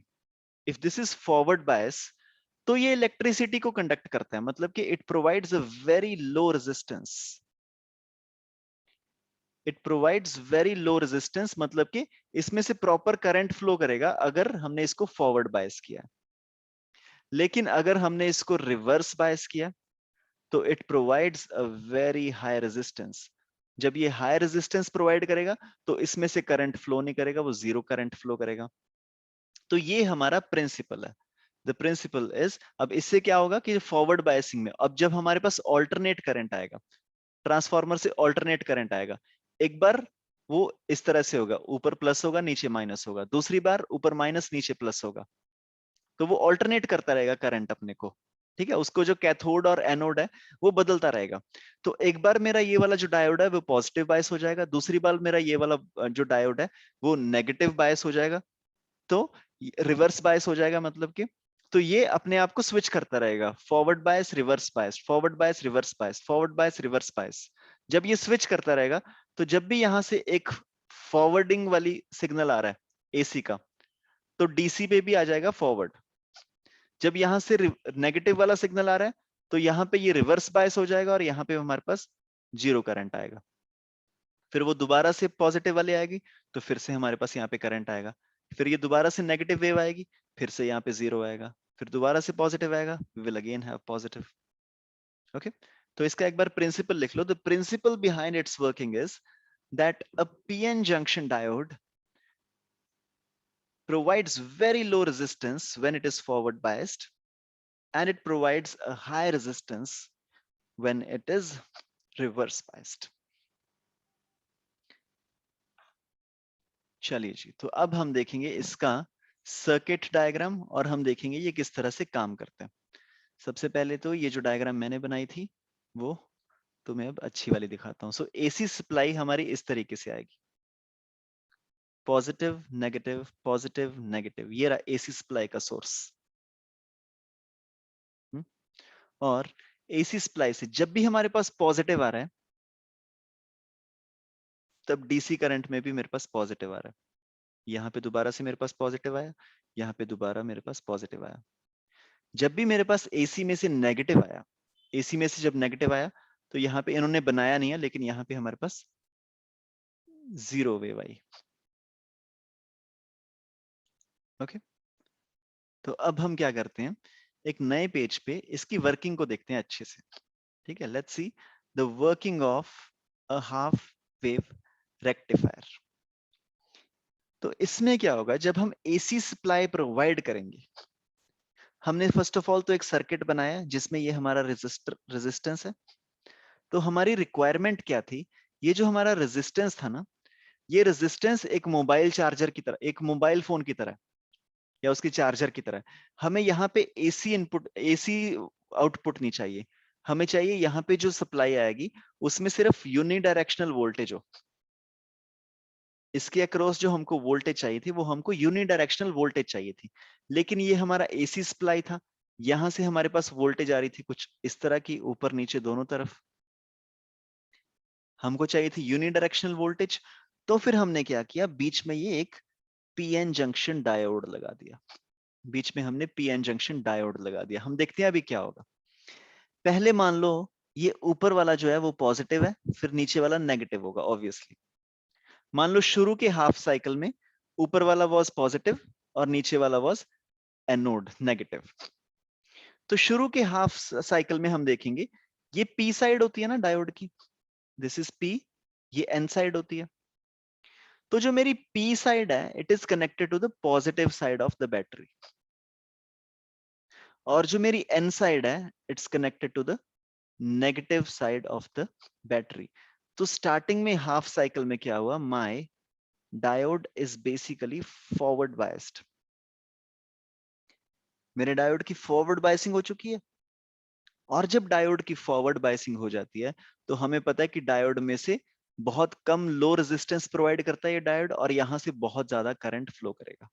Speaker 1: if this is forward bias, तो ये इलेक्ट्रिसिटी को कंडक्ट करता है, मतलब कि it provides a very low resistance. It provides very low resistance, मतलब कि इसमें से प्रॉपर करंट फ्लो करेगा अगर हमने इसको फॉरवर्ड बायस किया. लेकिन अगर हमने इसको रिवर्स बायस किया तो it provides a very high resistance. जब ये हाई रेजिस्टेंस प्रोवाइड करेगा तो इसमें से करंट फ्लो नहीं करेगा, वो जीरो करंट फ्लो करेगा. तो ये हमारा प्रिंसिपल है. द प्रिंसिपल इज, अब इससे क्या होगा कि फॉरवर्ड बायसिंग में अब जब हमारे पास ऑल्टरनेट करंट आएगा, ट्रांसफार्मर से ऑल्टरनेट करंट आएगा, एक बार वो इस तरह से होगा, ऊपर प्लस होगा नीचे माइनस होगा, दूसरी बार ऊपर माइनस नीचे प्लस होगा, तो वो ऑल्टरनेट करता रहेगा करंट अपने को. ठीक है, उसको जो कैथोड और एनोड है वो बदलता रहेगा. तो एक बार मेरा ये वाला जो डायोड है वो पॉजिटिव बायस हो जाएगा, दूसरी बार मेरा ये वाला जो डायोड है वो नेगेटिव बायस हो जाएगा, तो रिवर्स बायस हो जाएगा, मतलब कि तो ये अपने आप को स्विच करता रहेगा, forward bias reverse bias, forward bias reverse bias, forward bias reverse bias. जब ये स्विच करता रहेगा तो जब भी यहां से एक फॉरवर्डिंग वाली सिग्नल आ रहा है एसी का, तो डीसी पे भी आ जाएगा फॉरवर्ड. जब यहां से नेगेटिव वाला सिग्नल आ रहा है तो यहाँ पे ये रिवर्स बायस हो जाएगा और यहाँ पे हमारे पास जीरो करंट आएगा. फिर वो दोबारा से पॉजिटिव वाली आएगी तो फिर से हमारे पास यहाँ पे करंट आएगा. फिर ये दोबारा से नेगेटिव वेव आएगी, फिर से यहाँ पे जीरो आएगा, फिर दोबारा से पॉजिटिव आएगा, we will again have positive. Okay, तो इसका एक बार प्रिंसिपल लिख लो. The principle behind its working is that a PN junction diode provides very low resistance when it is forward biased, and it provides a high resistance when it is reverse biased. चलिए जी, तो अब हम देखेंगे इसका circuit diagram और हम देखेंगे ये किस तरह से काम करते हैं. सबसे पहले तो ये जो डायग्राम मैंने बनाई थी वो तुम्हें अब अच्छी वाली दिखाता हूं. सो एसी सप्लाई हमारी इस तरीके से आएगी, पॉजिटिव नेगेटिव नेगेटिव, ये रहा एसी सप्लाई का सोर्स. और एसी सप्लाई से जब भी हमारे पास पॉजिटिव आ रहा है तब डीसी करंट में भी मेरे पास पॉजिटिव आ रहा है. यहाँ पे दोबारा से मेरे पास पॉजिटिव आया, यहाँ पे दोबारा मेरे पास पॉजिटिव आया. जब भी मेरे पास एसी में से नेगेटिव आया, एसी में से जब नेगेटिव आया तो यहाँ पे इन्होंने बनाया नहीं है, लेकिन यहाँ पे हमारे पास जीरो वेव आई. ओके, तो अब हम क्या करते हैं, एक नए पेज पे इसकी वर्किंग को देखते हैं अच्छे से. ठीक है, let's see the working of a half wave rectifier. तो इसमें क्या होगा, जब हम एसी सप्लाई प्रोवाइड करेंगे, हमने फर्स्ट ऑफ ऑल तो एक सर्किट बनाया जिसमें ये हमारा रेजिस्टेंस है. तो हमारी रिक्वायरमेंट क्या थी, ये जो हमारा रेजिस्टेंस था ना, ये रेजिस्टेंस एक मोबाइल चार्जर की तरह, एक मोबाइल फोन की तरह या उसकी चार्जर की तरह. हमें यहाँ पे एसी इनपुट, एसी आउटपुट नहीं चाहिए. हमें चाहिए यहाँ पे जो सप्लाई आएगी उसमें सिर्फ यूनिडायरेक्शनल वोल्टेज हो. इसके अक्रॉस जो हमको वोल्टेज चाहिए थी वो हमको यूनिडायरेक्शनल वोल्टेज चाहिए थी. लेकिन ये हमारा एसी सप्लाई था, यहां से हमारे पास वोल्टेज आ रही थी कुछ इस तरह की, ऊपर नीचे दोनों तरफ. हमको चाहिए थी यूनिडायरेक्शनल वोल्टेज, तो फिर हमने क्या किया, बीच में ये एक पीएन जंक्शन डायोड लगा दिया। बीच में हमने पीएन जंक्शन डायोड लगा दिया। हम देखते हैं अभी क्या होगा। पहले मान लो ये ऊपर वाला जो है वो पॉजिटिव है, फिर नीचे वाला नेगेटिव होगा ऑब्वियसली। मान लो शुरू के हाफ साइकिल में ऊपर वाला वाज पॉजिटिव और नीचे वाला वाज एनोड नेगेटिव। तो शुरू के हाफ साइकिल में हम देखेंगे ये पी साइड होती है ना डायोड की, दिस इज पी, ये एन साइड होती है। तो जो मेरी पी साइड है it is connected to the positive side of the battery, और जो मेरी एन साइड है it's connected to the negative side of the battery. तो स्टार्टिंग में हाफ साइकिल में क्या हुआ, my diode is basically forward biased. मेरे डायोड की फॉरवर्ड बायसिंग हो चुकी है, और जब डायोड की फॉरवर्ड बायसिंग हो जाती है तो हमें पता है कि डायोड में से बहुत कम लो रेजिस्टेंस प्रोवाइड करता है ये डायोड, और यहां से बहुत ज्यादा करंट फ्लो करेगा।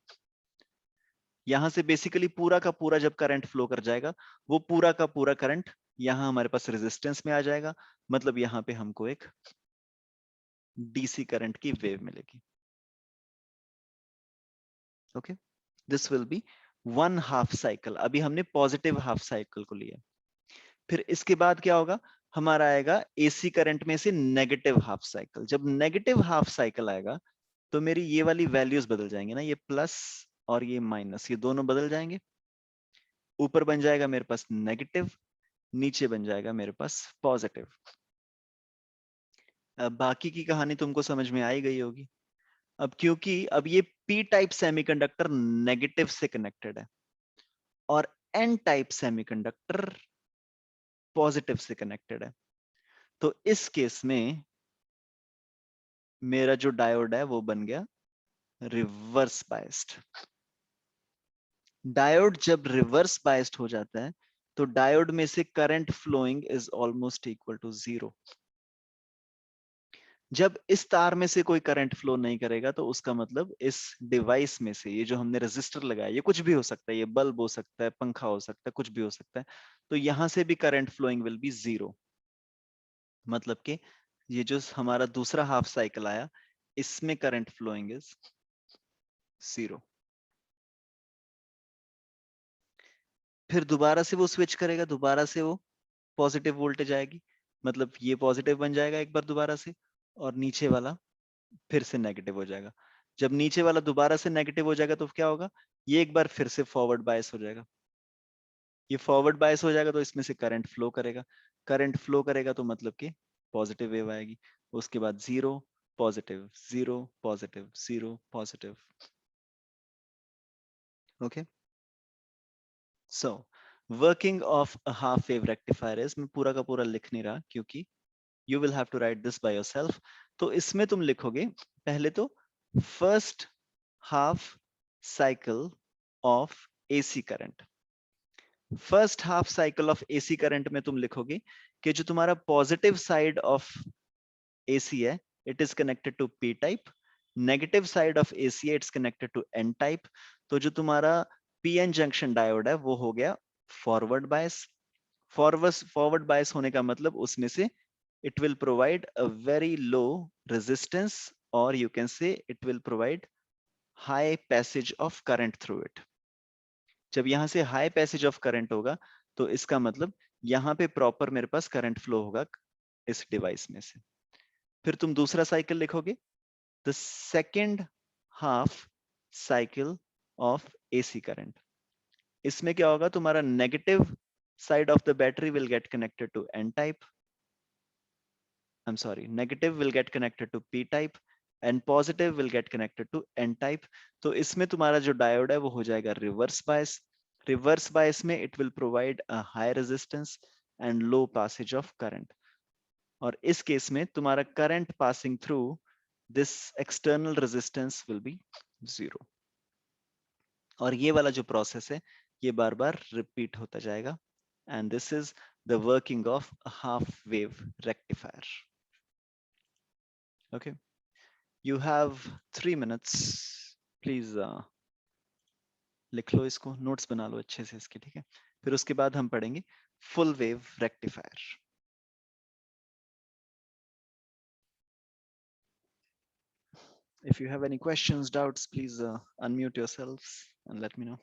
Speaker 1: यहां से बेसिकली पूरा का पूरा जब करंट फ्लो कर जाएगा, वो पूरा का पूरा करंट यहां हमारे पास रेजिस्टेंस में आ जाएगा, मतलब यहां पे हमको एक डीसी करंट की वेव मिलेगी। Okay, this will be one half cycle. अभी हमने पॉजिटिव हाफ साइकिल को लिया। फिर इसके बाद क्या होगा, हमारा आएगा एसी करंट में से नेगेटिव हाफ साइकिल। जब नेगेटिव हाफ साइकिल आएगा तो मेरी ये वाली वैल्यूज बदल जाएंगे ना, ये प्लस और ये माइनस, ये दोनों बदल जाएंगे। ऊपर बन जाएगा मेरे पास नेगेटिव, नीचे बन जाएगा मेरे पास पॉजिटिव। अब बाकी की कहानी तुमको समझ में आई गई होगी। अब क्योंकि अब ये पी टाइप सेमीकंडक्टर नेगेटिव से कनेक्टेड है और एन टाइप सेमीकंडक्टर पॉजिटिव से कनेक्टेड है, तो इस केस में मेरा जो डायोड है वो बन गया रिवर्स बायस्ड। डायोड जब रिवर्स बायस्ड हो जाता है तो डायोड में से current flowing is almost equal to zero. जब इस तार में से कोई करंट फ्लो नहीं करेगा तो उसका मतलब इस डिवाइस में से, ये जो हमने रेजिस्टर लगाया, ये कुछ भी हो सकता है, ये बल्ब हो सकता है, पंखा हो सकता है, कुछ भी हो सकता है, तो यहां से भी current flowing will be zero. मतलब कि ये जो हमारा दूसरा हाफ साइकिल आया इसमें करंट फ्लोइंग इज जीरो। फिर दोबारा से वो स्विच करेगा, दोबारा से वो पॉजिटिव वोल्टेज आएगी, मतलब ये पॉजिटिव बन जाएगा एक बार दोबारा से, और नीचे वाला फिर से नेगेटिव हो जाएगा। जब नीचे वाला दोबारा से नेगेटिव हो जाएगा तो क्या होगा, ये एक बार फिर से फॉरवर्ड बायस हो जाएगा। ये फॉरवर्ड बायस हो जाएगा तो इसमें से करंट फ्लो करेगा, करंट फ्लो करेगा तो मतलब कि पॉजिटिव वेव आएगी। उसके बाद zero positive, zero positive, zero positive. Okay, so working of a half wave rectifier is, मैं पूरा का पूरा लिख नहीं रहा क्योंकि you will have to write this by yourself। तो इसमें तुम लिखोगे पहले तो first half cycle of AC current. First half cycle of AC current में तुम लिखोगे कि जो तुम्हारा पॉजिटिव साइड ऑफ एसी है it is connected to P type, negative side of AC है it's connected to N type. तो जो तुम्हारा पीएन जंक्शन डायोड है वो हो गया फॉरवर्ड बायस। फॉरवर्ड बायस होने का मतलब उसमें से it will provide a very low resistance, or you can say it will provide high passage of current through it। जब यहां से हाई पैसेज ऑफ करंट होगा तो इसका मतलब यहां पे प्रॉपर मेरे पास करंट फ्लो होगा इस डिवाइस में से। फिर तुम दूसरा साइकिल लिखोगे, the second half cycle of AC current. इसमें क्या होगा, तुम्हारा negative side of the battery will get connected to N type, I'm sorry, negative will get connected to P type and positive will get connected to N type। तो इसमें तुम्हारा जो diode है वो हो जाएगा रिवर्स बायस। रिवर्स बायस में it will provide a high resistance and low passage of current। और इस केस में तुम्हारा current passing through this external resistance will be zero। और ये वाला जो प्रोसेस है ये बार बार रिपीट होता जाएगा। And this is the working of a half wave rectifier। Okay, you have 3 minutes, please लिख लो इसको, नोट्स बना लो अच्छे से इसके, ठीक है। फिर उसके बाद हम पढ़ेंगे full wave rectifier. If you have any questions, doubts, please unmute yourselves and let me know.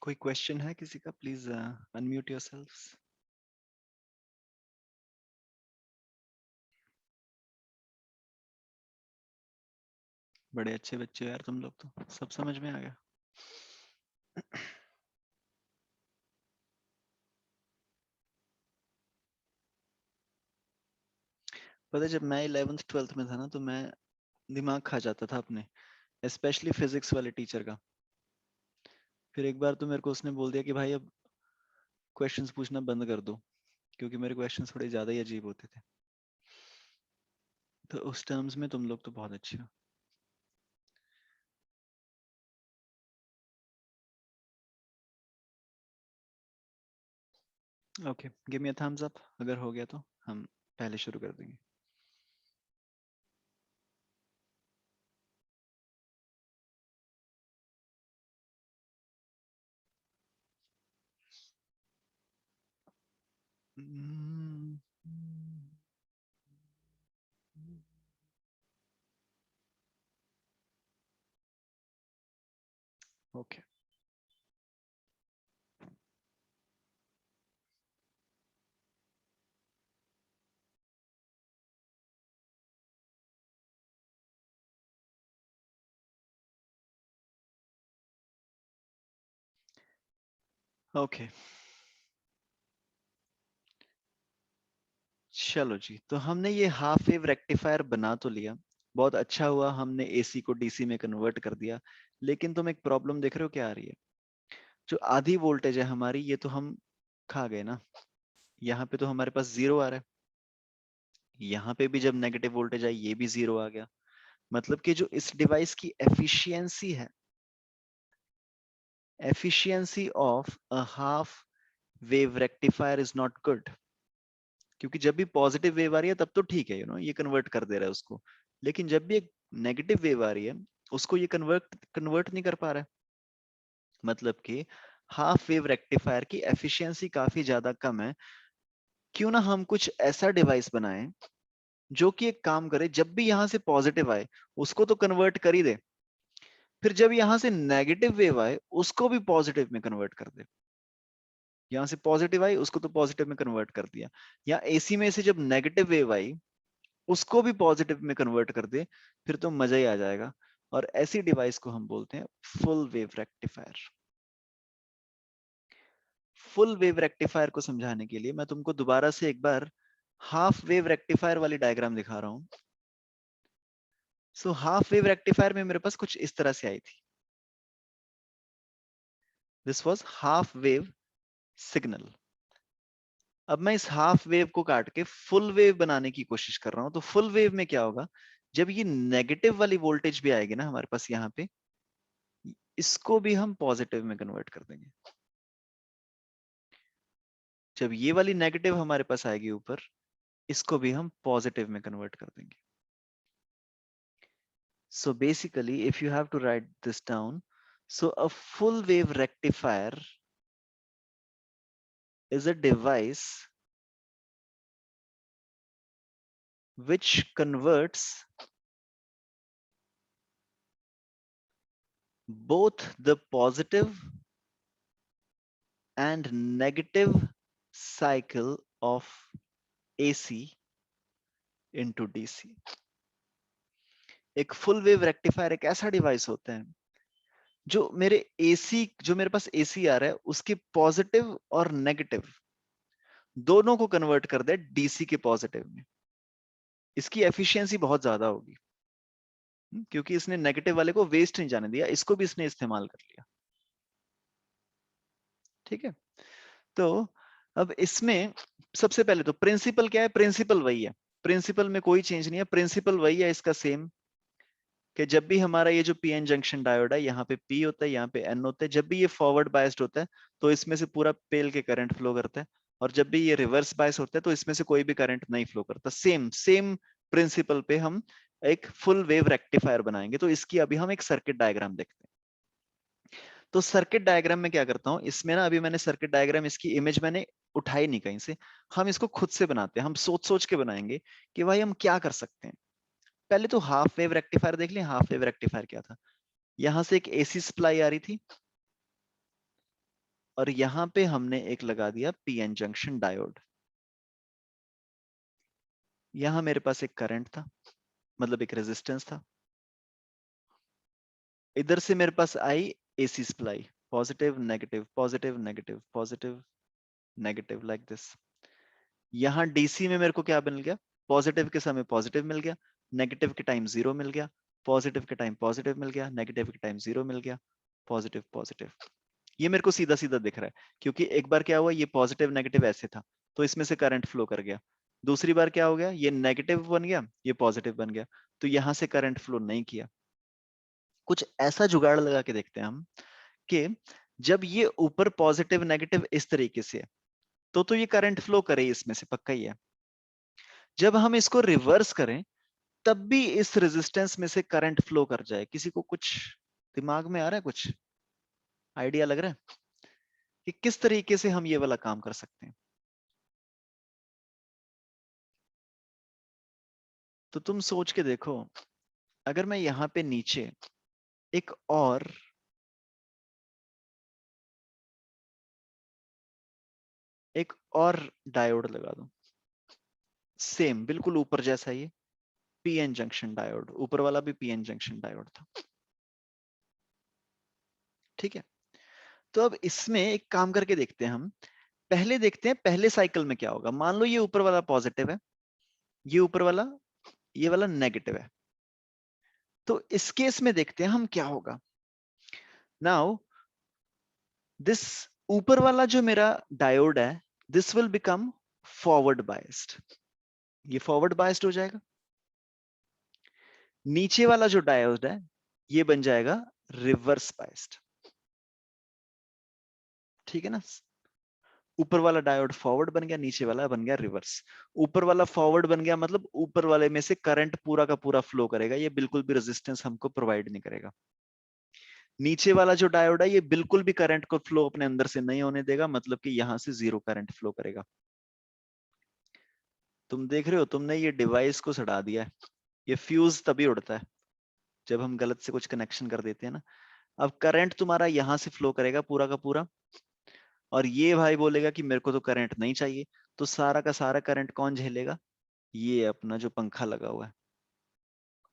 Speaker 1: कोई क्वेश्चन है किसी का? Please unmute yourselves. बड़े अच्छे बच्चे हो यार तुम लोग, तो सब समझ में आ गया. पता है, जब मैं 11th 12th में था ना, तो मैं दिमाग खा जाता था अपने, स्पेशली फिजिक्स वाले टीचर का. फिर एक बार तो मेरे को उसने बोल दिया कि भाई अब क्वेश्चंस पूछना बंद कर दो, क्योंकि मेरे क्वेश्चंस थोड़े ज्यादा ही अजीब होते थे. तो उस टर्म्स में तुम लोग तो बहुत अच्छे हो. Okay, give me a thumbs up अगर हो गया तो हम पहले शुरू कर देंगे. ओके. ओके, चलो जी. तो हमने ये हाफ वेव रेक्टिफायर बना तो लिया, बहुत अच्छा हुआ, हमने एसी को डीसी में कन्वर्ट कर दिया. लेकिन तुम एक प्रॉब्लम देख रहे हो क्या आ रही है? जो आधी वोल्टेज है हमारी, ये तो हम खा गए ना. यहाँ पे तो हमारे पास जीरो आ रहा है. यहाँ पे भी जब नेगेटिव वोल्टेज आई, ये भी जीरो आ गया. मतलब कि जो इस डिवाइस की एफिशिएंसी है, efficiency of a half wave rectifier is not good. क्योंकि जब भी पॉजिटिव वेव आ रही है तब तो ठीक है, ये कन्वर्ट कर दे रहा है उसको. लेकिन जब भी एक नेगेटिव वेव आ रही है, उसको ये कन्वर्ट कन्वर्ट नहीं कर पा रहा है. मतलब कि हाफ वेव रेक्टिफायर की एफिशिएंसी काफी ज्यादा कम है. क्यों ना हम कुछ ऐसा डिवाइस बनाएं जो कि एक काम करे, जब भी यहां से पॉजिटिव आए उसको तो कन्वर्ट कर ही दे, फिर जब यहां से नेगेटिव वेव आए उसको भी पॉजिटिव में कन्वर्ट कर दे. यहां से पॉजिटिव आई, उसको तो पॉजिटिव में कन्वर्ट कर दिया. या एसी में से जब नेगेटिव वेव आई, उसको भी पॉजिटिव में कन्वर्ट कर दे, फिर तो मजा ही आ जाएगा. और ऐसी डिवाइस को हम बोलते हैं full wave rectifier. Full wave rectifier को समझाने के लिए मैं तुमको दोबारा से एक बार हाफ वेव रेक्टिफायर वाली डायग्राम दिखा रहा हूं. सो हाफ वेव रेक्टिफायर में मेरे पास कुछ इस तरह से आई थी. This was half wave signal. अब मैं इस हाफ वेव को काट के फुल वेव बनाने की कोशिश कर रहा हूं. तो फुल वेव में क्या होगा, जब ये नेगेटिव वाली वोल्टेज भी आएगी ना हमारे पास यहाँ पे, इसको भी हम पॉजिटिव में कन्वर्ट कर देंगे. जब ये वाली नेगेटिव हमारे पास आएगी ऊपर, इसको भी हम पॉजिटिव में कन्वर्ट कर देंगे. So basically if you have to write this down, so a full wave rectifier is a device which converts both the positive and negative cycle of AC into DC. एक full wave rectifier एक ऐसा device होता है जो मेरे पास AC आ रहा है उसके पॉजिटिव और नेगेटिव दोनों को कन्वर्ट कर दे डीसी के पॉजिटिव में। इसकी एफिशिएंसी बहुत ज्यादा होगी क्योंकि इसने नेगेटिव वाले को वेस्ट नहीं जाने दिया, इसको भी इसने इस्तेमाल कर लिया। ठीक है, तो अब इसमें सबसे पहले तो प्रिंसिपल क्या है, प्रिंसिपल वही है, प्रिंसिपल में कोई चेंज नहीं है, प्रिंसिपल वही है इसका सेम, कि जब भी हमारा ये जो पीएन जंक्शन डायोड है यहाँ पे पी होता है यहाँ पे एन होता है, जब भी ये फॉरवर्ड बायस्ड होता है तो इसमें से पूरा पेल के करंट फ्लो करता है, और जब भी ये रिवर्स बायस होता है तो इसमें से कोई भी करंट नहीं फ्लो करता। सेम सेम प्रिंसिपल पे हम एक फुल वेव रेक्टिफायर बनाएंगे। तो इसकी अभी हम एक सर्किट डायग्राम देखते हैं। तो सर्किट डायग्राम में क्या करता हूँ, इसमें ना अभी मैंने सर्किट डायग्राम, इसकी इमेज मैंने उठाई नहीं कहीं से, हम इसको खुद से बनाते हैं, हम सोच सोच के बनाएंगे कि भाई हम क्या कर सकते हैं। पहले तो हाफ वेव रेक्टिफायर देख लें। हाफ वेव रेक्टिफायर क्या था, यहां से एक एसी सप्लाई आ रही थी और यहां पे हमने एक लगा दिया पीएन जंक्शन डायोड। यहां मेरे पास एक करंट था, मतलब एक रेजिस्टेंस था। इधर से मेरे पास आई AC supply, positive negative positive negative positive negative like this. यहां डीसी में मेरे को क्या मिल गया, पॉजिटिव के समय पॉजिटिव मिल गया, नेगेटिव के टाइम जीरो मिल गया, पॉजिटिव के टाइम पॉजिटिव मिल गया, नेगेटिव के टाइम जीरो मिल गया, पॉजिटिव पॉजिटिव। ये मेरे को सीधा सीधा दिख रहा है क्योंकि एक बार क्या हुआ, ये पॉजिटिव नेगेटिव ऐसे था तो इसमें से करंट फ्लो कर गया। दूसरी बार क्या हो गया, ये नेगेटिव बन गया ये पॉजिटिव बन गया, तो यहां से करंट फ्लो नहीं किया। कुछ ऐसा जुगाड़ लगा के देखते हैं हम कि जब ये ऊपर पॉजिटिव नेगेटिव इस तरीके से है तो ये करंट फ्लो करे, इसमें से पक्का ही है। जब हम इसको रिवर्स करें तब भी इस रेजिस्टेंस में से करंट फ्लो कर जाए। किसी को कुछ दिमाग में आ रहा है, कुछ आइडिया लग रहा है कि किस तरीके से हम ये वाला काम कर सकते हैं? तो तुम सोच के देखो, अगर मैं यहां पे नीचे एक और डायोड लगा दूं, सेम बिल्कुल ऊपर जैसा, ये पीएन जंक्शन डायोड, ऊपर वाला भी पीएन जंक्शन डायोड था। ठीक है, तो अब इसमें एक काम करके देखते हैं हम। पहले देखते हैं पहले साइकिल में क्या होगा। मान लो ये ऊपर वाला पॉजिटिव है, ये ऊपर वाला, ये वाला नेगेटिव है, तो इस केस में देखते हैं हम क्या होगा। नाउ दिस ऊपर वाला जो मेरा डायोड है, this will become forward biased, ये फॉरवर्ड बायस्ड हो जाएगा। नीचे वाला जो डायोड है ये बन जाएगा रिवर्स बायस्ड। ठीक है ना, ऊपर वाला डायोड फॉरवर्ड बन गया, नीचे वाला बन गया रिवर्स। ऊपर वाला फॉरवर्ड बन गया मतलब ऊपर वाले में से करंट पूरा का पूरा फ्लो करेगा, ये बिल्कुल भी रेजिस्टेंस हमको प्रोवाइड नहीं करेगा। नीचे वाला जो डायोड है ये बिल्कुल भी करंट को फ्लो अपने अंदर से नहीं होने देगा, मतलब कि यहां से जीरो करंट फ्लो करेगा। तुम देख रहे हो, तुमने ये डिवाइस को सड़ा दिया है। ये फ्यूज तभी उड़ता है जब हम गलत से कुछ कनेक्शन कर देते हैं ना। अब करंट तुम्हारा यहां से फ्लो करेगा पूरा का पूरा, और ये भाई बोलेगा कि मेरे को तो करंट नहीं चाहिए, तो सारा का सारा करंट कौन झेलेगा, ये अपना जो पंखा लगा हुआ है,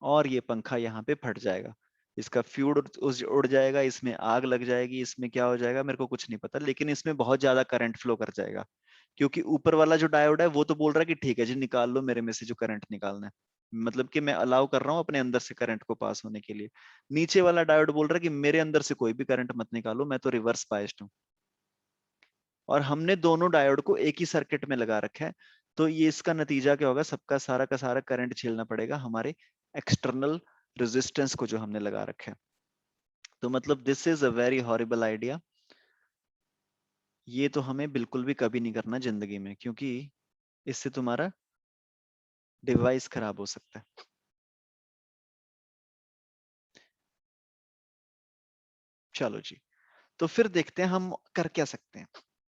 Speaker 1: और ये पंखा यहाँ पे फट जाएगा, इसका फ्यूड उड़ जाएगा, इसमें आग लग जाएगी, इसमें क्या हो जाएगा मेरे को कुछ नहीं पता, लेकिन इसमें बहुत ज्यादा करंट फ्लो कर जाएगा। क्योंकि ऊपर वाला जो डायोड है वो तो बोल रहा है कि ठीक है जी निकाल लो मेरे में से जो करंट निकालना है, मतलब कि मैं अलाउ कर रहा हूँ अपने अंदर से करंट को पास होने के लिए। नीचे वाला डायोड बोल रहा है कि मेरे अंदर से कोई भी करंट मत निकालो, मैं तो रिवर्स बायस्ड हूँ। और हमने दोनों डायोड को एक ही सर्किट में लगा रखा है, तो ये इसका नतीजा क्या होगा, सबका सारा का सारा करंट झेलना पड़ेगा हमारे एक्सटर्नल रेजिस्टेंस को जो हमने लगा रखा है। तो मतलब this is a very horrible idea. ये तो हमें बिल्कुल भी कभी नहीं करना जिंदगी में, क्योंकि इससे तुम्हारा डिवाइस खराब हो सकता है। चलो जी, तो फिर देखते हैं हम कर क्या सकते हैं।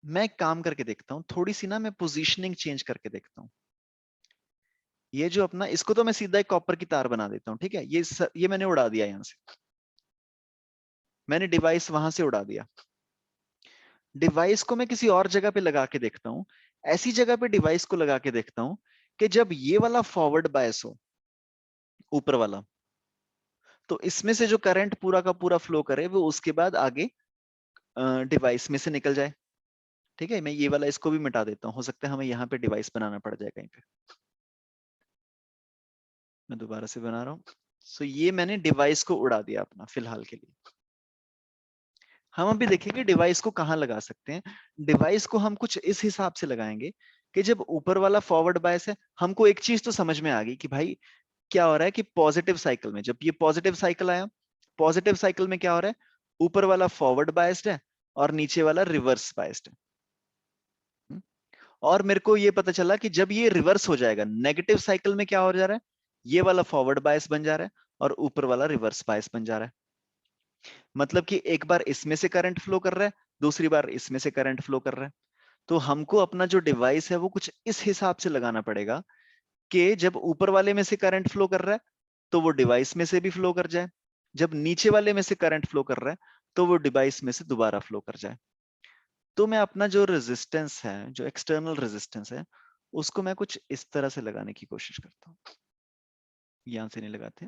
Speaker 1: मैं एक काम करके देखता हूँ, थोड़ी सी ना मैं पोजीशनिंग चेंज करके देखता हूँ। ये जो अपना, इसको तो मैं सीधा एक कॉपर की तार बना देता हूँ। ठीक है, ये मैंने उड़ा दिया, यहां से मैंने डिवाइस वहां से उड़ा दिया। डिवाइस को मैं किसी और जगह पे लगा के देखता हूँ, ऐसी जगह पे डिवाइस को लगा के देखता हूँ कि जब ये वाला फॉरवर्ड बायस हो, ऊपर वाला, तो इसमें से जो करंट पूरा का पूरा फ्लो करे वो उसके बाद आगे डिवाइस में से निकल जाए। ठीक है, मैं ये वाला इसको भी मिटा देता हूँ, हो सकता है हमें यहाँ पे डिवाइस बनाना पड़ जाए कहीं पे। मैं दोबारा से बना रहा हूँ। सो ये मैंने डिवाइस को उड़ा दिया अपना फिलहाल के लिए। हम अभी देखेंगे डिवाइस को कहाँ लगा सकते हैं। डिवाइस को हम कुछ इस हिसाब से लगाएंगे कि जब ऊपर वाला फॉरवर्ड बायस है, हमको एक चीज तो समझ में आ गई कि भाई क्या हो रहा है कि पॉजिटिव साइकिल में जब ये पॉजिटिव साइकिल आया, पॉजिटिव साइकिल में क्या हो रहा है, ऊपर वाला फॉरवर्ड बायस्ड है और नीचे वाला रिवर्स बायस्ड है। और मेरे को ये पता चला कि जब ये रिवर्स हो जाएगा, नेगेटिव साइकिल में क्या हो जा रहा है, ये वाला फॉरवर्ड बायस बन जा रहा है और ऊपर वाला रिवर्स बायस बन जा रहा है। मतलब कि एक बार इसमें से करंट फ्लो कर रहा है, दूसरी बार इसमें से करंट फ्लो कर रहा है। तो हमको अपना जो डिवाइस है वो कुछ इस हिसाब से लगाना पड़ेगा कि जब ऊपर वाले में से करंट फ्लो कर रहा है तो वो डिवाइस में से भी फ्लो कर जाए, जब नीचे वाले में से करंट फ्लो कर रहा है तो वो डिवाइस में से दोबारा फ्लो कर जाए। तो मैं अपना जो रेजिस्टेंस है, जो एक्सटर्नल रेजिस्टेंस है, उसको मैं कुछ इस तरह से लगाने की कोशिश करता हूँ। यहां से नहीं लगाते,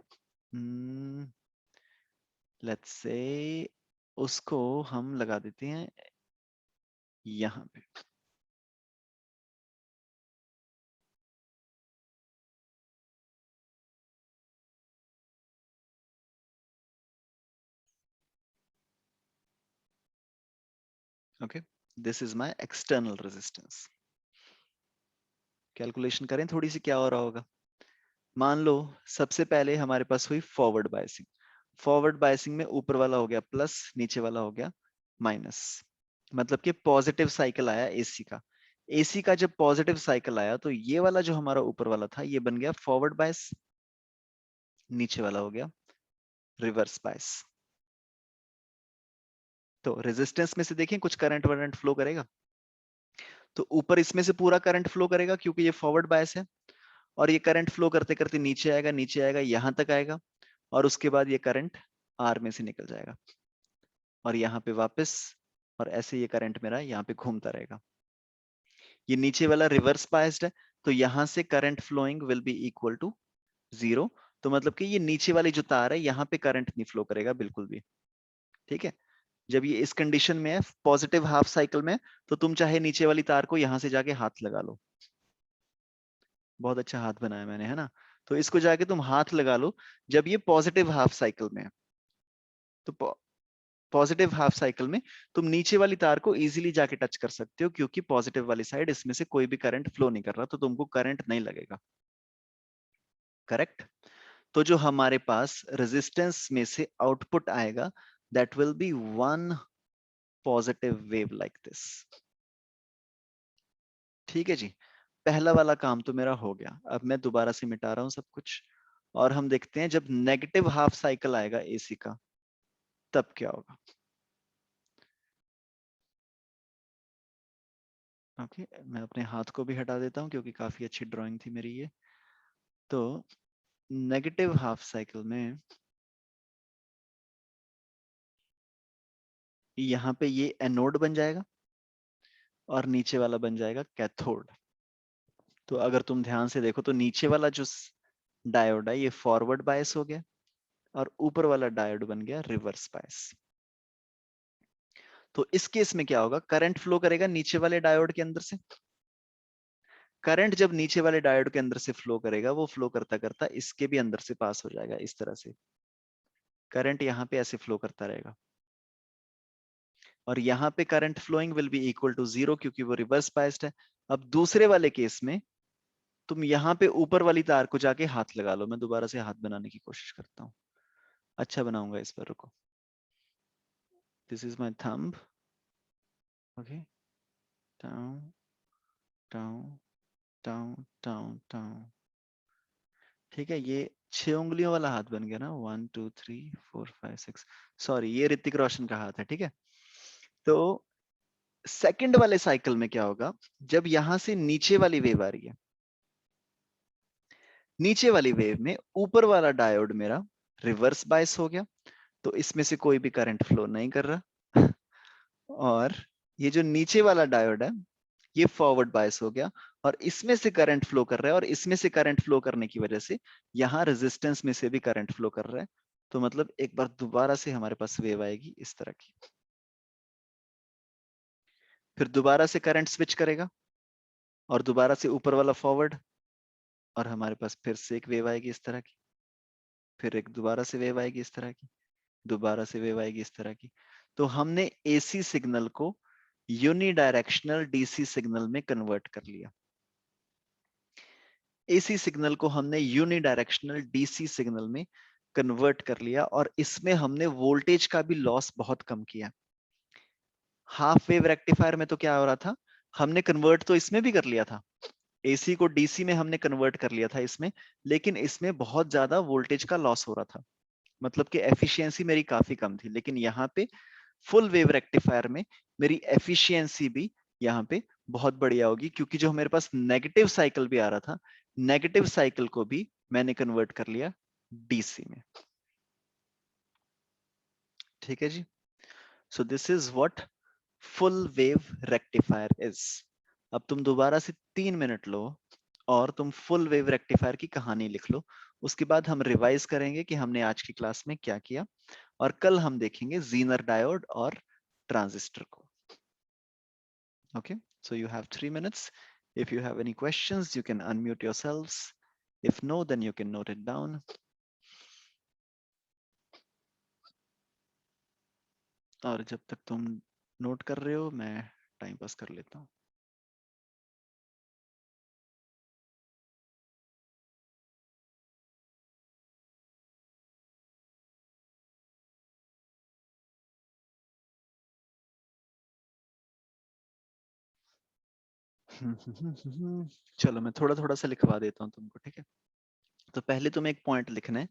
Speaker 1: लेट्स से उसको हम लगा देते हैं यहां पे। Okay, this is my external resistance. Calculation करें थोड़ी सी क्या हो रहा होगा। मान लो सबसे पहले हमारे पास हुई फॉरवर्ड बायसिंग। फॉरवर्ड बायसिंग में ऊपर वाला हो गया प्लस, नीचे वाला हो गया माइनस। मतलब कि पॉजिटिव साइकिल आया एसी का। एसी का जब पॉजिटिव साइकिल आया तो ये वाला जो हमारा ऊपर वाला था ये बन गया फॉरवर्ड बायस, नीचे वाला हो गया रिवर्स बायस। तो रेजिस्टेंस में से देखें कुछ करंट वरंट फ्लो करेगा, तो ऊपर इसमें से पूरा करंट फ्लो करेगा क्योंकि ये फॉरवर्ड बायस है, और ये करंट फ्लो करते करते नीचे आएगा, नीचे आएगा यहां तक आएगा, और उसके बाद ये करंट आर में से निकल जाएगा और यहाँ पे वापस, और ऐसे ये करंट मेरा यहाँ पे घूमता रहेगा। ये नीचे वाला रिवर्स बायस्ड है, तो यहां से current flowing will be equal to 0। तो मतलब कि ये नीचे वाली जो तार है यहाँ पे करंट नहीं फ्लो करेगा बिल्कुल भी। ठीक है, जब ये इस कंडीशन में है, पॉजिटिव हाफ साइकिल में, तो तुम चाहे नीचे वाली तार को यहां से जाके हाथ लगा लो। बहुत अच्छा हाथ बनाया मैंने, है ना। तो इसको जाके तुम हाथ लगा लो जब ये पॉजिटिव हाफ साइकिल में है। तो पॉजिटिव हाफ साइकिल में तुम नीचे वाली तार को इजीली जाके टच कर सकते हो, क्योंकि पॉजिटिव वाली साइड इसमें से कोई भी करंट फ्लो नहीं कर रहा, तो तुमको करंट नहीं लगेगा। करेक्ट। तो जो हमारे पास रेजिस्टेंस में से आउटपुट आएगा, that will be one positive wave like this. ठीक है जी, पहला वाला काम तो मेरा हो गया। अब मैं दोबारा से मिटा रहा हूं सब कुछ, और हम देखते हैं जब नेगेटिव हाफ साइकिल आएगा एसी का तब क्या होगा। ओके, मैं अपने हाथ को भी हटा देता हूं क्योंकि काफी अच्छी ड्राइंग थी मेरी ये। तो नेगेटिव हाफ साइकिल में यहाँ पे ये एनोड बन जाएगा और नीचे वाला बन जाएगा कैथोड। तो अगर तुम ध्यान से देखो तो नीचे वाला जो डायोड है ये फॉरवर्ड बायस हो गया और ऊपर वाला डायोड बन गया रिवर्स बायस। तो इस केस में क्या होगा, करंट फ्लो करेगा नीचे वाले डायोड के अंदर से। करंट जब नीचे वाले डायोड के अंदर से फ्लो करेगा, वो फ्लो करता करता इसके भी अंदर से पास हो जाएगा इस तरह से। करंट यहाँ पे ऐसे फ्लो करता रहेगा और यहाँ पे current flowing will be equal to 0 क्योंकि वो रिवर्स बायस्ड है। अब दूसरे वाले केस में तुम यहाँ पे ऊपर वाली तार को जाके हाथ लगा लो। मैं दोबारा से हाथ बनाने की कोशिश करता हूँ, अच्छा बनाऊंगा इस पर, रुको। This is my thumb. Okay, tau tau tau tau tau. ठीक है, ये 6 उंगलियों वाला हाथ बन गया ना, 1 2 3 4 5 6। सॉरी, ये ऋतिक रोशन का हाथ है। ठीक है, तो सेकंड वाले साइकिल में क्या होगा, जब यहां से नीचे वाली वेव आ रही है, नीचे वाली वेव में ऊपर वाला डायोड मेरा रिवर्स बायस हो गया, तो इसमें से कोई भी करंट फ्लो नहीं कर रहा और ये जो नीचे वाला डायोड है ये फॉरवर्ड बायस हो गया और इसमें से करंट फ्लो कर रहा है और इसमें से करंट फ्लो करने की वजह से यहाँ रेजिस्टेंस में से भी करंट फ्लो कर रहा है। तो मतलब एक बार दोबारा से हमारे पास वेव आएगी इस तरह की, फिर दोबारा से करंट स्विच करेगा और दोबारा से ऊपर वाला फॉरवर्ड, और हमारे पास फिर से एक वेव आएगी इस तरह की, फिर एक दोबारा से वेव आएगी इस तरह की, दोबारा से वेव आएगी इस तरह की। तो हमने एसी सिग्नल को यूनिडायरेक्शनल डीसी सिग्नल में कन्वर्ट कर लिया। एसी सिग्नल को हमने यूनिडायरेक्शनल डीसी सिग्नल में कन्वर्ट कर लिया और इसमें हमने वोल्टेज का भी लॉस बहुत कम किया। हाफ वेव रेक्टिफायर में तो क्या हो रहा था, हमने कन्वर्ट तो इसमें भी कर लिया था, एसी को डीसी में हमने कन्वर्ट कर लिया था इसमें, लेकिन इसमें बहुत ज्यादा वोल्टेज का लॉस हो रहा था, मतलब कि एफिशिएंसी मेरी काफी कम थी। लेकिन यहाँ पे फुल वेव रेक्टिफायर में मेरी एफिशिएंसी भी यहाँ पे बहुत बढ़िया होगी, क्योंकि जो मेरे पास नेगेटिव साइकिल भी आ रहा था, नेगेटिव साइकिल को भी मैंने कन्वर्ट कर लिया डीसी में। ठीक है जी। So this is what full wave rectifier is. अब तुम दोबारा से 3 मिनट लो और तुम फुल वेव रेक्टिफायर की कहानी लिख लो। उसके बाद हम रिवाइज करेंगे कि हमने आज की क्लास में क्या किया, और कल हम देखेंगे जीनर डायोड और ट्रांजिस्टर को। Okay, so you have 3 minutes. If you have any questions, you can unmute yourselves. If no, then you can note it down. और जब तक तुम नोट कर रहे हो, मैं टाइम पास कर लेता हूँ। चलो मैं थोड़ा थोड़ा सा लिखवा देता हूँ तुमको, ठीक है। तो पहले तुम्हें एक पॉइंट लिखना है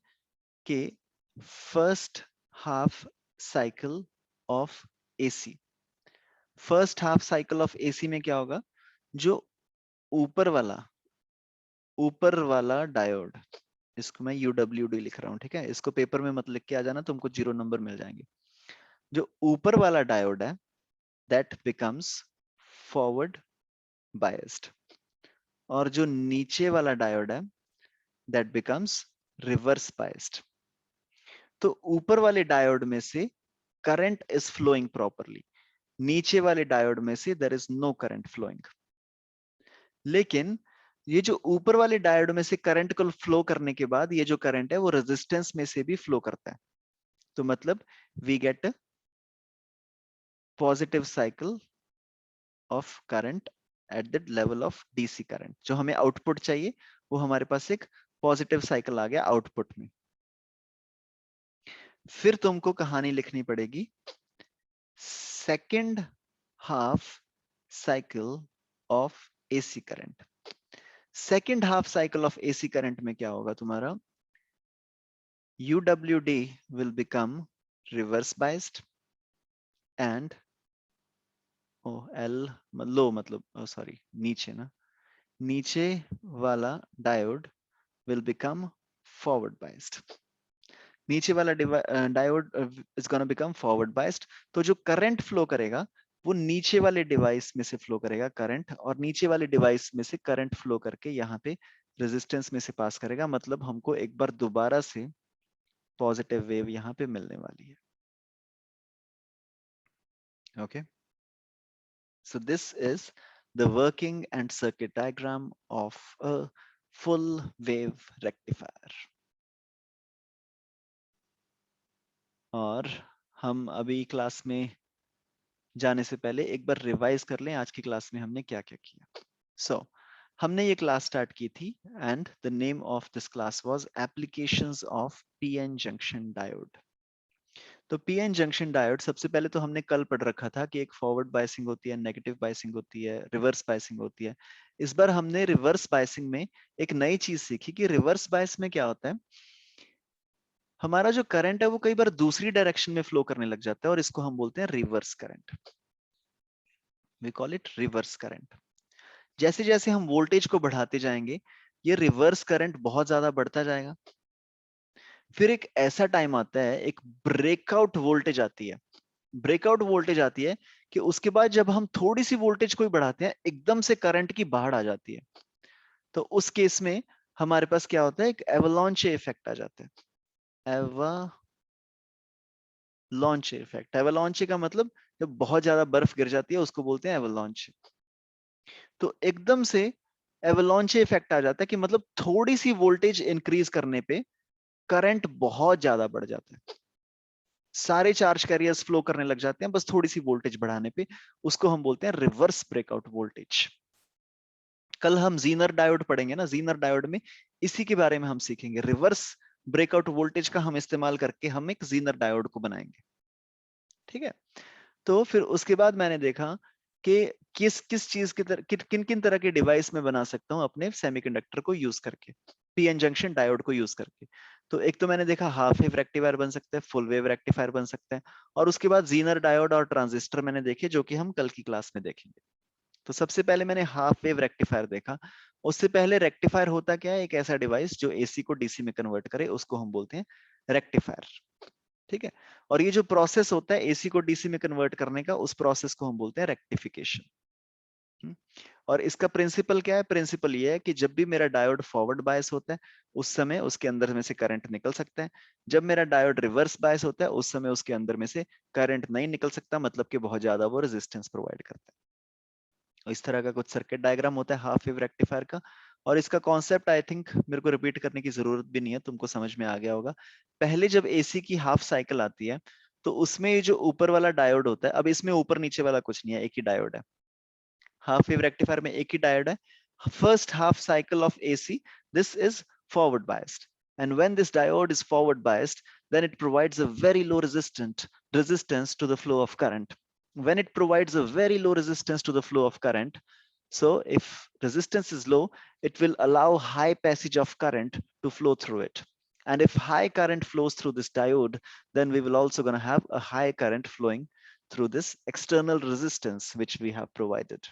Speaker 1: कि first half cycle of AC, first half cycle of AC में क्या होगा, जो ऊपर वाला डायोड, इसको मैं UWD लिख रहा हूँ, ठीक है। इसको पेपर में मत लिख के आ जाना, तुमको 0 नंबर मिल जाएंगे। जो ऊपर वाला डायोड है दैट बिकम्स फॉरवर्ड बायस्ड, और जो नीचे वाला डायोड है दैट बिकम्स रिवर्स बायस्ड। तो ऊपर वाले डायोड में से करंट इज फ्लोइंग प्रॉपरली, नीचे वाले डायोड में से there is no current flowing. लेकिन ये जो ऊपर वाले डायोड में से करंट को फ्लो करने के बाद ये जो करंट है वो रेजिस्टेंस में से भी फ्लो करता है। तो मतलब we get positive cycle of current at the level of DC current. जो हमें आउटपुट चाहिए वो हमारे पास एक पॉजिटिव साइकिल आ गया आउटपुट में। फिर तुमको कहानी लिखनी पड़ेगी second half cycle of AC current. Second half cycle of AC current में क्या होगा तुम्हारा, UWD will become reverse biased and L लो मतलब सॉरी नीचे ना, नीचे वाला diode will become forward biased। नीचे वाला diode is gonna become forward biased. तो जो करंट फ्लो करेगा वो नीचे वाले डिवाइस में से फ्लो करेगा करंट, और नीचे वाले डिवाइस में से करंट फ्लो करके यहाँ पे रेजिस्टेंस में से पास करेगा। मतलब हमको एक बार दोबारा से पॉजिटिव वेव यहाँ पे मिलने वाली है। Okay, so this is the working and circuit diagram of a full wave rectifier। और हम अभी क्लास में जाने से पहले एक बार रिवाइज कर लें आज की क्लास में हमने क्या क्या किया। सो हमने ये क्लास स्टार्ट की थी and the name of this class was applications of PN junction diode. तो पीएन जंक्शन डायोड सबसे पहले तो हमने कल पढ़ रखा था कि एक फॉरवर्ड बायसिंग होती है, नेगेटिव बायसिंग होती है, रिवर्स बायसिंग होती है। इस बार हमने रिवर्स बायसिंग में एक नई चीज सीखी कि रिवर्स बायस में क्या होता है, हमारा जो करंट है वो कई बार दूसरी डायरेक्शन में फ्लो करने लग जाता है और इसको हम बोलते हैं reverse current. We call it reverse current. जैसे जैसे हम वोल्टेज को बढ़ाते जाएंगे ये रिवर्स करंट बहुत ज्यादा बढ़ता जाएगा। फिर एक ऐसा टाइम आता है, एक ब्रेकआउट वोल्टेज आती है ब्रेकआउट वोल्टेज आती है कि उसके बाद जब हम थोड़ी सी वोल्टेज कोई बढ़ाते हैं एकदम से करंट की बाढ़ आ जाती है। तो उस केस में हमारे पास क्या होता है, एक एवलांच इफेक्ट आ जाता है। एवलांच इफेक्ट, एवलांच का मतलब जब बहुत ज्यादा बर्फ गिर जाती है उसको बोलते हैं एवलांच। तो एकदम से एवलांच इफेक्ट आ जाता है कि मतलब थोड़ी सी वोल्टेज इंक्रीज करने पे करंट बहुत ज्यादा बढ़ जाता है, सारे चार्ज कैरियर्स फ्लो करने लग जाते हैं बस थोड़ी सी वोल्टेज बढ़ाने पे। उसको हम बोलते हैं रिवर्स ब्रेकआउट वोल्टेज। कल हम जीनर डायोड पढ़ेंगे ना, जीनर डायोड में इसी के बारे में हम सीखेंगे। रिवर्स ब्रेकआउट वोल्टेज का हम इस्तेमाल करके हम एक जीनर डायोड को बनाएंगे, ठीक है। तो फिर उसके बाद मैंने देखा कि किस किस चीज की किन किन तरह के डिवाइस में बना सकता हूं अपने सेमीकंडक्टर को यूज करके, पीएन जंक्शन डायोड को यूज करके। तो एक तो मैंने देखा हाफ वेव रेक्टिफायर बन सकता है, फुल वेव रेक्टिफायर बन सकता है, और उसके बाद जीनर डायोड और ट्रांजिस्टर मैंने देखे जो कि हम कल की क्लास में देखेंगे। तो सबसे पहले मैंने हाफ वेव रेक्टिफायर देखा। उससे पहले रेक्टिफायर होता क्या है, एक ऐसा डिवाइस जो एसी को डीसी में कन्वर्ट करे, उसको हम बोलते हैं रेक्टिफायर, ठीक है। और ये जो प्रोसेस होता है एसी को डीसी में कन्वर्ट करने का, उस प्रोसेस को हम बोलते हैं रेक्टिफिकेशन। और इसका प्रिंसिपल क्या है, प्रिंसिपल ये है कि जब भी मेरा डायोड फॉरवर्ड बायस होता है उस समय उसके अंदर में से करंट निकल सकता है, जब मेरा डायोड रिवर्स बायस होता है उस समय उसके अंदर में से करंट नहीं निकल सकता, मतलब कि बहुत ज्यादा वो रेजिस्टेंस प्रोवाइड करता है। इस तरह का कुछ सर्किट डायग्राम होता है हाफ वेव रेक्टिफायर का। और इसका कॉन्सेप्ट आई थिंक मेरे को रिपीट करने की जरूरत भी नहीं है, तुमको समझ में आ गया होगा। पहले जब एसी की हाफ साइकिल आती है तो उसमें ये जो ऊपर वाला डायोड होता है, अब इसमें ऊपर नीचे वाला कुछ नहीं है, एक ही डायोड है। हाफ वेव रेक्टिफायर में एक ही डायोड है। First half cycle of AC, this is forward biased. And when this diode is forward biased, then it provides a very low resistance to the flow of current. When it provides a very low resistance to the flow of current, so if resistance is low, it will allow high passage of current to flow through it. And if high current flows through this diode, then we will also going to have a high current flowing through this external resistance which we have provided.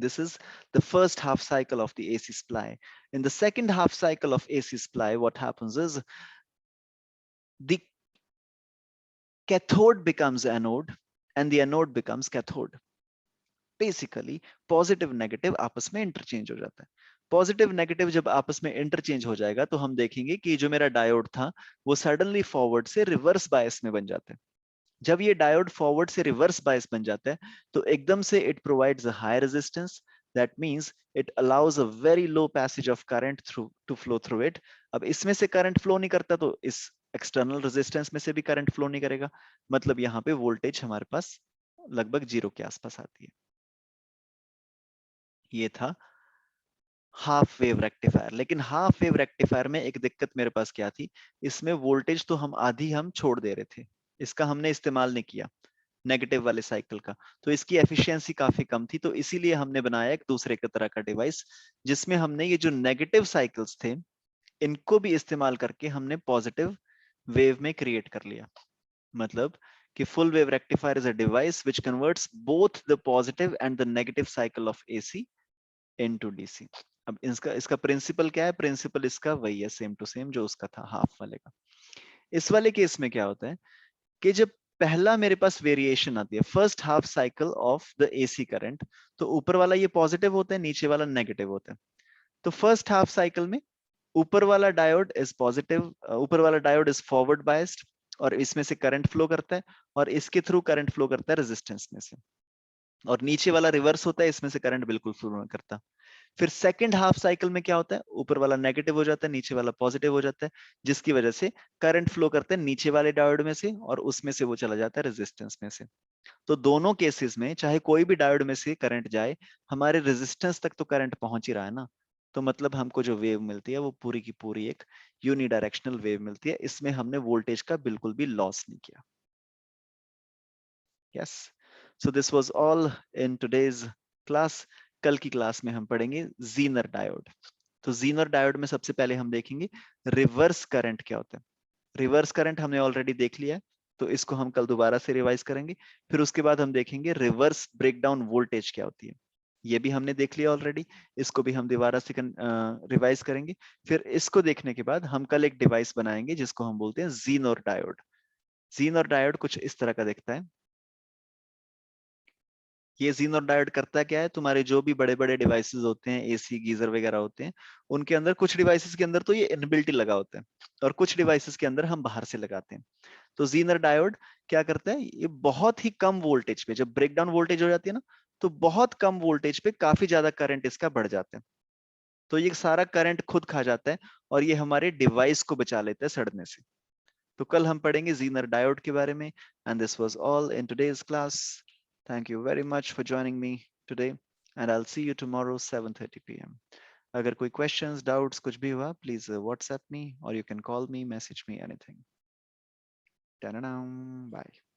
Speaker 1: This is the first half cycle of the AC supply. In the second half cycle of AC supply, what happens is the cathode becomes anode and the anode becomes cathode. Basically, positive negative आपस में interchange हो जाता है। Positive negative जब आपस में interchange हो जाएगा तो हम देखेंगे कि जो मेरा डायोड था वो सडनली फॉरवर्ड से रिवर्स बायस में बन जाता है। जब ये डायोड फॉरवर्ड से रिवर्स बायस बन जाता है तो एकदम से it provides a high resistance, that means it allows a very low passage of current through to flow through it. अब इसमें से करंट फ्लो नहीं करता तो इस एक्सटर्नल रेजिस्टेंस में से भी करंट फ्लो नहीं करेगा, मतलब यहाँ पे वोल्टेज हमारे पास लगभग 0 के आसपास आती है। ये था हाफ वेव रेक्टिफायर। लेकिन हाफ वेव रेक्टिफायर में एक दिक्कत मेरे पास क्या थी, इसमें वोल्टेज तो हम आधी हम छोड़ दे रहे थे, इसका हमने इस्तेमाल नहीं किया नेगेटिव वाले साइकिल का, तो इसकी एफिशिएंसी काफी कम थी। तो इसीलिए हमने बनाया एक दूसरे के तरह का डिवाइस जिसमें हमने ये जो नेगेटिव साइकिल्स थे इनको भी इस्तेमाल करके हमने पॉजिटिव वेव में क्रिएट कर लिया। मतलब कि full wave rectifier is a device which converts both the positive and the negative cycle of AC into DC. अब इसका इसका प्रिंसिपल क्या है, प्रिंसिपल इसका वही है सेम टू सेम जो उसका था हाफ वाले का। इस वाले केस में क्या होता है कि जब पहला मेरे पास वेरिएशन आती है first half cycle of the AC current, तो ऊपर वाला ये पॉजिटिव होता है नीचे वाला नेगेटिव होता है। तो फर्स्ट हाफ साइकिल में ऊपर वाला डायोड इज पॉजिटिव, ऊपर वाला डायोड इज फॉरवर्ड बायस्ड और इसमें से करंट फ्लो करता है और इसके थ्रू करंट फ्लो करता है रेजिस्टेंस में से, और नीचे वाला रिवर्स होता है, इसमें से करंट बिल्कुल फ्लो नहीं करता। फिर सेकंड हाफ साइकिल में क्या होता है, ऊपर वाला नेगेटिव हो जाता है नीचे वाला पॉजिटिव हो जाता है, जिसकी वजह से करंट फ्लो करता है नीचे वाले डायोड में से और उसमें से वो चला जाता है रेजिस्टेंस में से। तो दोनों केसेस में चाहे कोई भी डायोड में से करंट जाए, हमारे रेजिस्टेंस तक तो करंट पहुंच ही रहा है ना। तो मतलब हमको जो वेव मिलती है वो पूरी की पूरी एक यूनिडायरेक्शनल वेव मिलती है, इसमें हमने वोल्टेज का बिल्कुल भी लॉस नहीं किया। Yes, so this was all in today's class. कल की क्लास में हम पढ़ेंगे जीनर डायोड। तो जीनर डायोड में सबसे पहले हम देखेंगे रिवर्स करंट क्या होता है। रिवर्स करंट हमने ऑलरेडी देख लिया है, तो इसको हम कल दोबारा से रिवाइज करेंगे। फिर उसके बाद हम देखेंगे रिवर्स ब्रेकडाउन वोल्टेज क्या होती है, ये भी हमने देख लिया ऑलरेडी, इसको भी हम दोबारा से रिवाइज करेंगे। फिर इसको देखने के बाद हम कल एक डिवाइस बनाएंगे जिसको हम बोलते हैं जीनर डायोड। जीनर डायोड कुछ इस तरह का दिखता है। ये जीनर डायोड करता क्या है, तुम्हारे जो भी बड़े बड़े डिवाइसेस होते हैं, एसी गीजर वगैरह होते हैं, उनके अंदर कुछ डिवाइसेस के अंदर तो ये इनबिल्ट ही लगा होता है, और कुछ डिवाइसेस के अंदर हम बाहर से लगाते हैं। तो जीनर डायोड क्या करता है, ये बहुत ही कम वोल्टेज पे, जब ब्रेकडाउन वोल्टेज हो जाती है ना, तो बहुत कम वोल्टेज पे काफी ज्यादा करंट इसका बढ़ जाता है। तो ये सारा करंट खुद खा जाता है, और ये हमारे डिवाइस को बचा लेता है सड़ने से। तो कल हम पढ़ेंगे जीनर डायोड के बारे में। And this was all in today's class. Thank you very much for joining me today, and I will see you tomorrow 7:30 PM। अगर कोई क्वेश्चंस डाउट्स कुछ भी हुआ, प्लीज व्हाट्सएप मी, और you can call me, message me, anything. Bye.